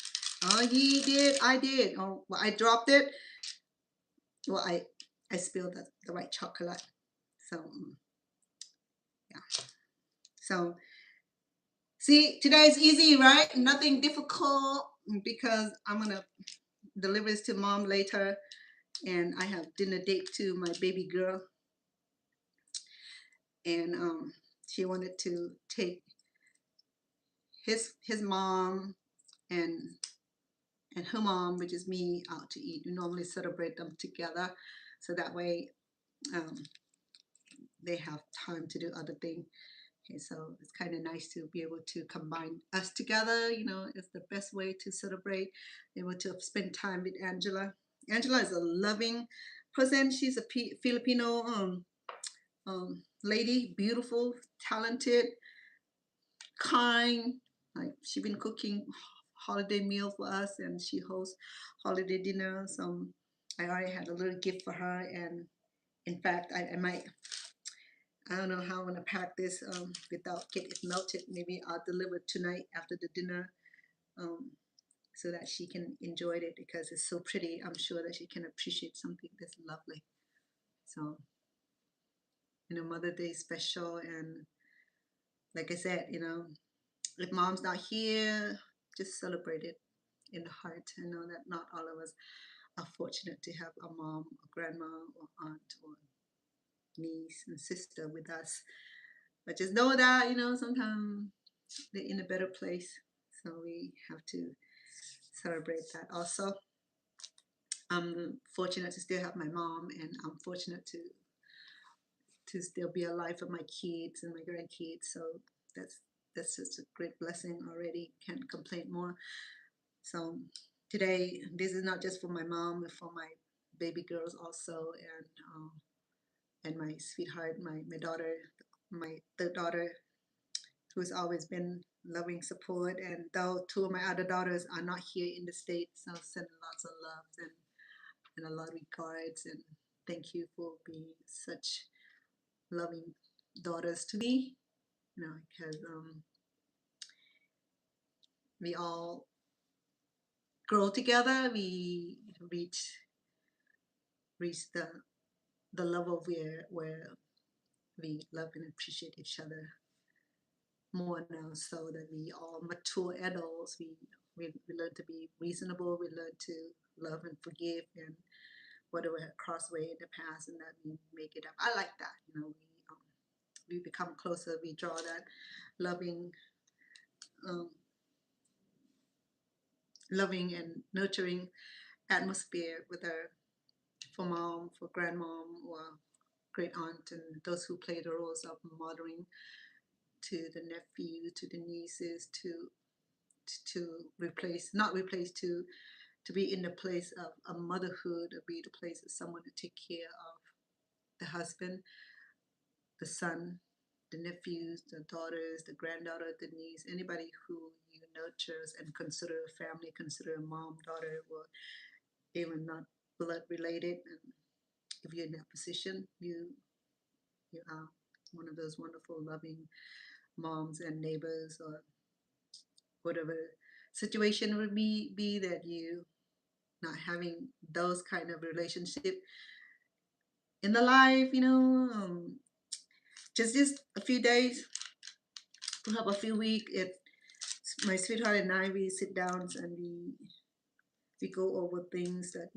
Oh, he did. I did. Oh, well, I dropped it. Well, I spilled the white chocolate. So yeah. So see, today is easy, right? Nothing difficult because I'm gonna deliver this to mom later, and I have dinner date to my baby girl, and she wanted to take his mom and her mom, which is me, out to eat. We normally celebrate them together, so that way they have time to do other things. Okay, so it's kind of nice to be able to combine us together. You know, it's the best way to celebrate, able to spend time with Angela. Angela is a loving person. She's a Filipino lady, beautiful, talented, kind. Like she's been cooking holiday meal for us, and she hosts holiday dinner. So I already had a little gift for her, and in fact, I might I don't know how I'm gonna pack this without get it melted. Maybe I'll deliver tonight after the dinner, um, so that she can enjoy it because it's so pretty. I'm sure that she can appreciate something that's lovely. So, Mother Day special, and like I said, if mom's not here, just celebrate it in the heart. I know that not all of us are fortunate to have a mom, a grandma, or aunt, or niece and sister with us. But just know that, sometimes they're in a better place. So we have to celebrate that also. I'm fortunate to still have my mom, and I'm fortunate to still be alive for my kids and my grandkids. So that's that's just a great blessing already. Can't complain more. So today, this is not just for my mom, but for my baby girls also, and my sweetheart, my daughter, my third daughter, who's always been loving support. And though two of my other daughters are not here in the States, I'll send lots of love and a lot of regards. And thank you for being such loving daughters to me, because we all grow together. We reach reach the level where we love and appreciate each other more now, so that we all mature adults. We learn to be reasonable. We learn to love and forgive, and whatever had crossed way in the past, and that we make it up. I like that. We become closer. We draw that loving, um, loving and nurturing atmosphere with our for mom, for grandmom, or great aunt, and those who play the roles of mothering to the nephew, to the nieces, to replace, not replace, to be in the place of a motherhood, or be the place of someone to take care of the husband, the son, the nephews, the daughters, the granddaughter, the niece, anybody who you nurtures and consider a family, consider a mom, daughter, or even not blood related. And if you're in that position, you are one of those wonderful, loving moms and neighbors, or whatever situation would be that you not having those kind of relationship in the life, just a few days, perhaps a few weeks. My sweetheart and I, we sit down and we go over things that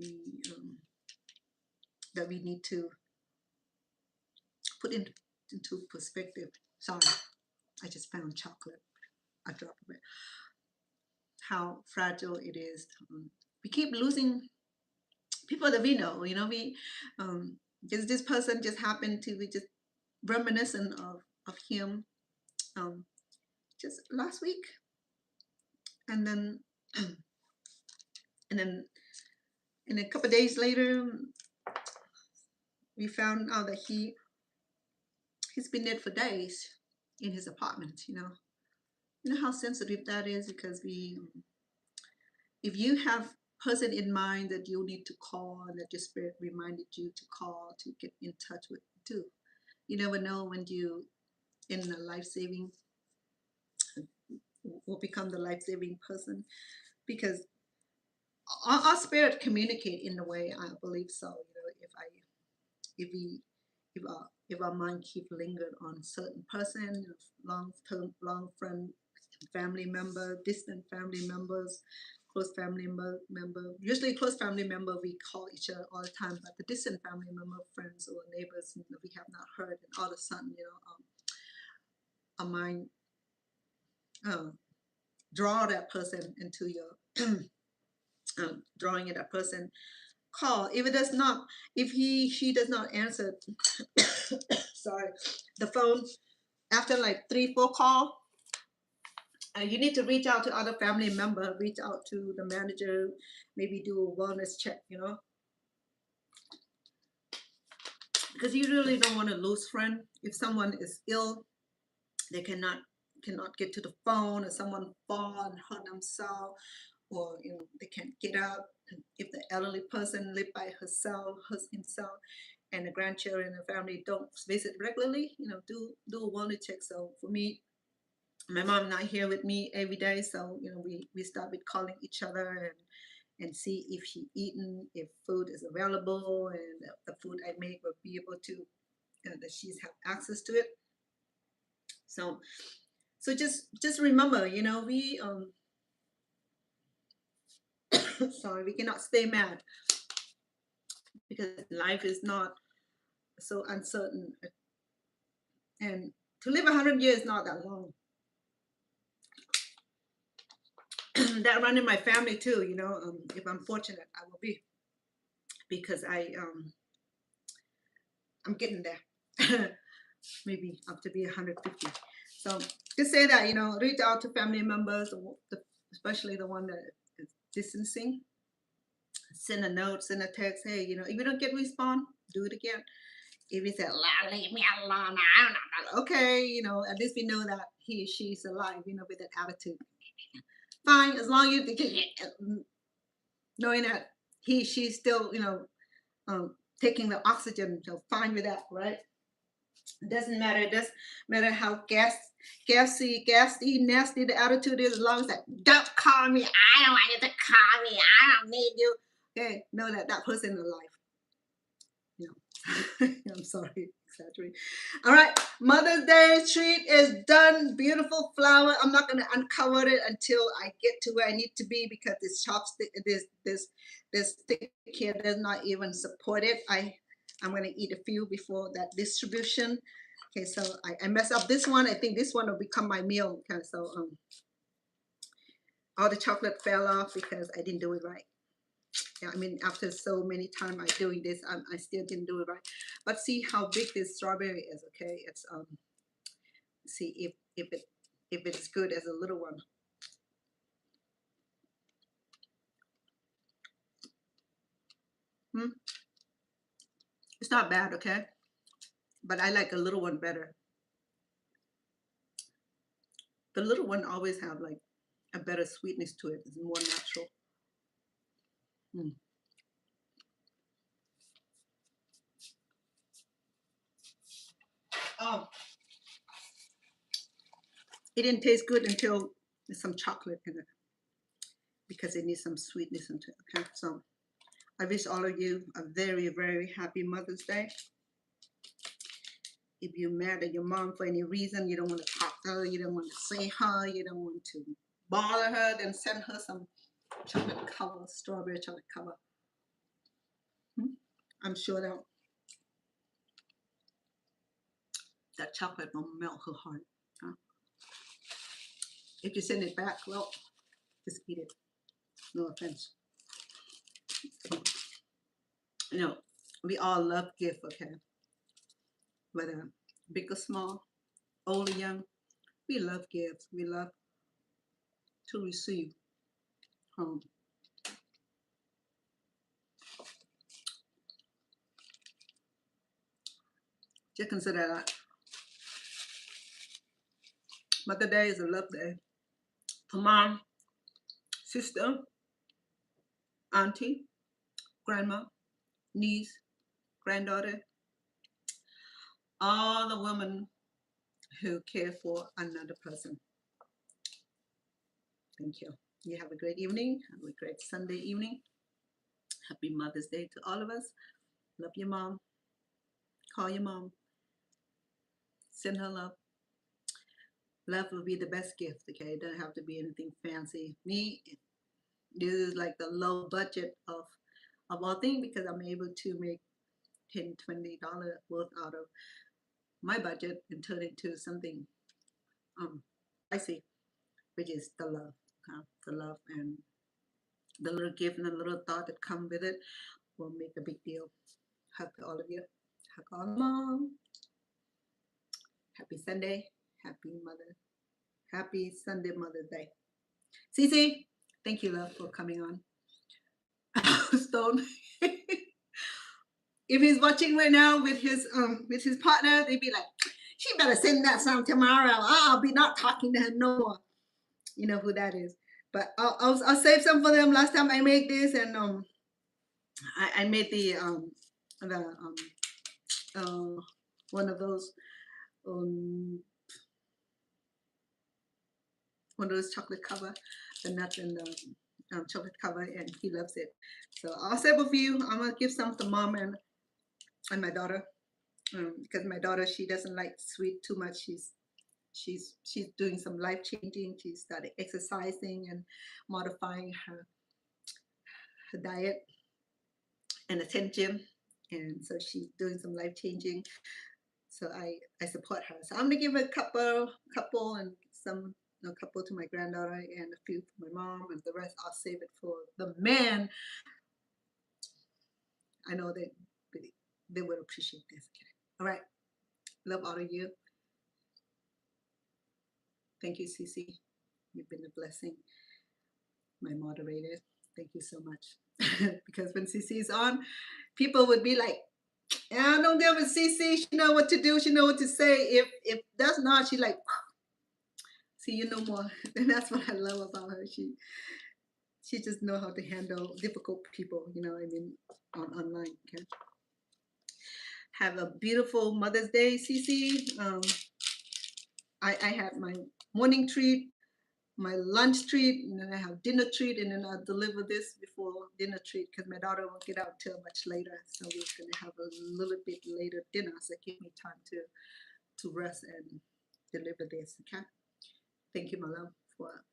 we need to put into perspective. Sorry, I just found chocolate. I dropped it. How fragile it is. We keep losing people that we know. We just this person just happened to be just reminiscent of him, um, just last week, and then and then a couple of days later, we found out that he's been dead for days in his apartment. You know how sensitive that is, because if you have person in mind that you need to call, and that your spirit reminded you to call, to get in touch with, do. You never know when you in a life-saving will become the life-saving person, because our spirit communicate in a way. I believe so. If we if our mind keep lingered on certain person, long term, long friend, family member, distant family members, close family member, usually close family member we call each other all the time, but the distant family member, friends or neighbors, we have not heard, and all of a sudden, our mind draw that person into your drawing it, that person call. If it does not, if she does not answer sorry, the phone after like 3-4 call, you need to reach out to other family member, reach out to the manager, maybe do a wellness check, because you really don't want to lose friend. If someone is ill, they cannot get to the phone, or someone fall and hurt themselves, or they can't get out. If the elderly person live by himself, and the grandchildren and family don't visit regularly, do a wellness check. So for me, my mom not here with me every day, so we start with calling each other and see if she eaten, if food is available, and the food I make will be able to that she's have access to it. So just remember, we sorry, we cannot stay mad because life is not so uncertain, and to live 100 years is not that long. That run in my family too, if I'm fortunate, I will be, because I'm getting there. Maybe up to be 150. So just say that, reach out to family members, especially the one that is distancing. Send a note, send a text. Hey, if you don't get respond, do it again. If he said, leave me alone, okay, at least we know that he or she's alive, with that attitude. Fine, as long as you knowing that she's still, taking the oxygen, so fine with that, right? It doesn't matter. It doesn't matter how gassy, nasty the attitude is, as long as that, don't call me. I don't want you to call me. I don't need you. Okay, know that person is alive. I'm sorry, exaggerate. All right, Mother's Day treat is done. Beautiful flower. I'm not gonna uncover it until I get to where I need to be, because this chopstick, this stick here does not even support it. I'm gonna eat a few before that distribution. Okay, so I messed up this one. I think this one will become my meal. Okay, so all the chocolate fell off because I didn't do it right. Yeah, I mean, after so many times I doing this, I still didn't do it right. But see how big this strawberry is. Okay, it's see if it's good as a little one. It's not bad, okay, but I like a little one better. The little one always have like a better sweetness to it. It's more natural. Oh, it didn't taste good until there's some chocolate in it, because it needs some sweetness into it. Okay, so I wish all of you a very, very happy Mother's Day. If you're mad at your mom for any reason, you don't want to talk to her, you don't want to say her, you don't want to bother her, then send her some chocolate cover, strawberry chocolate cover. I'm sure that chocolate will melt her heart. Huh? If you send it back, well, just eat it. No offense. We all love gift, okay? Whether big or small, old or young, we love gifts. We love to receive. Just consider that Mother's Day is a love day for mom, sister, auntie, grandma, niece, granddaughter, all the women who care for another person. Thank you. You have a great evening. Have a great Sunday evening. Happy Mother's Day to all of us. Love your mom. Call your mom. Send her love. Love will be the best gift, okay? It doesn't have to be anything fancy. Me, this is like the low budget of all things, because I'm able to make $10, $20 worth out of my budget and turn it into something pricey, which is the love. The love and the little gift and the little thought that come with it will make a big deal. Hug to all of you. Hug on mom. Happy Sunday. Happy Mother. Happy Sunday Mother's Day. Cece, thank you, love, for coming on. Stone. If he's watching right now with his partner, they'd be like, she better send that song tomorrow. I'll be not talking to him no more. You know who that is. But I'll save some for them. Last time I made this, and I made the one of those um, one of those chocolate cover, the nuts and the chocolate cover, and he loves it. So I'll save a few. I'm gonna give some to mom and my daughter, because my daughter, she doesn't like sweet too much. She's doing some life changing. She started exercising and modifying her diet and attend gym, and so she's doing some life changing. So I support her. So I'm gonna give a couple and some a couple to my granddaughter and a few for my mom, and the rest I'll save it for the men. I know they would appreciate this. Okay. All right. Love all of you. Thank you, Cece. You've been a blessing. My moderator. Thank you so much. Because when Cece's on, people would be like, yeah, don't deal with Cece. She know what to do. She know what to say. If that's not, she like, see you no more. And that's what I love about her. She just know how to handle difficult people. You know, I mean, online. Okay. Have a beautiful Mother's Day, Cece. I had my morning treat, my lunch treat, and then I have dinner treat, and then I'll deliver this before dinner treat because my daughter won't get out till much later. So we're gonna have a little bit later dinner, so give me time to rest and deliver this. Okay. Thank you, my love, for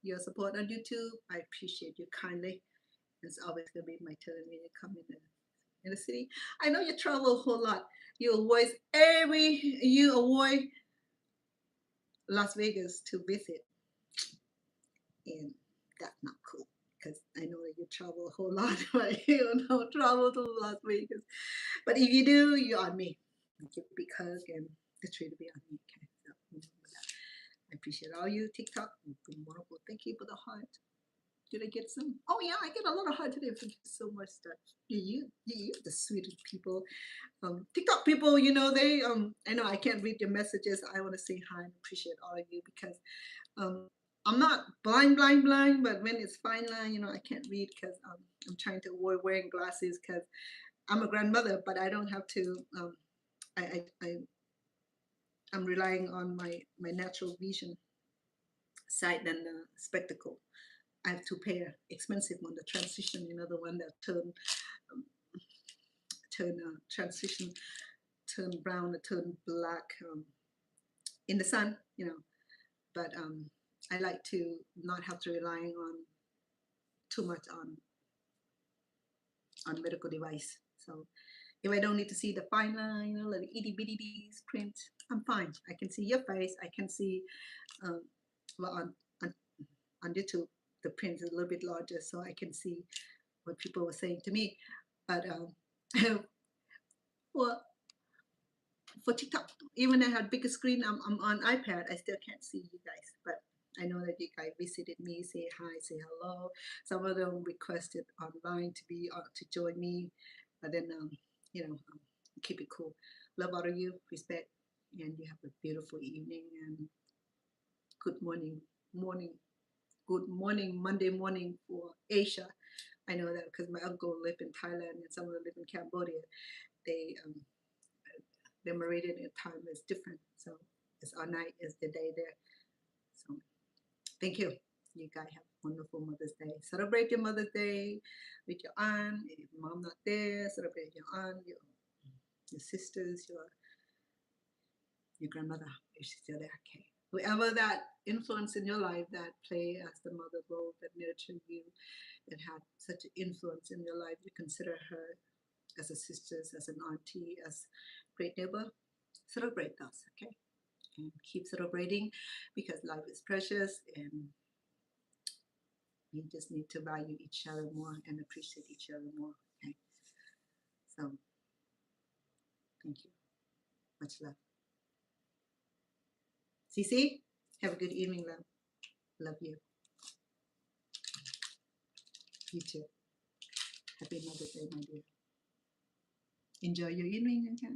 your support on YouTube. I appreciate you kindly. It's always gonna be my turn when you come in the city. I know you travel a whole lot. You avoid Las Vegas to visit, and that's not cool because I know that you travel a whole lot, but you don't travel to Las Vegas. But if you do, you're on me. Give a big hug and the tree to be on me. Okay, so remember that. I appreciate all you TikTok. You've been wonderful. Thank you for the heart. Did I get some? Oh yeah, I get a lot of heart today. Thank you so much, stuff. You the sweetest people. TikTok people, you know they. I know I can't read your messages. I want to say hi and appreciate all of you because um, I'm not blind, but when it's fine line, you know, I can't read because I'm trying to avoid wearing glasses because I'm a grandmother, but I don't have to. I'm relying on my natural vision sight than the spectacle. I have two pair, expensive one, the transition, you know, the one that um, transition, turn brown, turn black in the sun, you know. But I like to not have to relying on too much on medical device. So if I don't need to see the fine line, you know, like the itty bitty print, I'm fine. I can see your face. I can see, um, well, on YouTube, the print is a little bit larger, so I can see what people were saying to me. But for for TikTok, even I had bigger screen, I'm on iPad, I still can't see you guys. But I know that you guys visited me, say hi, say hello. Some of them requested online to be to join me, but then you know, keep it cool. Love all of you, respect, and you have a beautiful evening and good morning, good morning, Monday morning for Asia. I know that because my uncle lived in Thailand and some of them live in Cambodia. They the meridian time is different, so it's our night is the day there. So thank you. You guys have a wonderful Mother's Day. Celebrate your Mother's Day with your aunt. If mom not there, celebrate your aunt, your sisters, your grandmother if she's still there. Okay. Whoever that influence in your life that play as the mother role that nurtured you, that had such an influence in your life, you consider her as a sister, as an auntie, as great neighbor. Celebrate those, okay? And keep celebrating because life is precious and we just need to value each other more and appreciate each other more, okay? So, thank you. Much love. Cece, have a good evening, love. Love you. You too. Happy Mother's Day, my dear. Enjoy your evening, okay?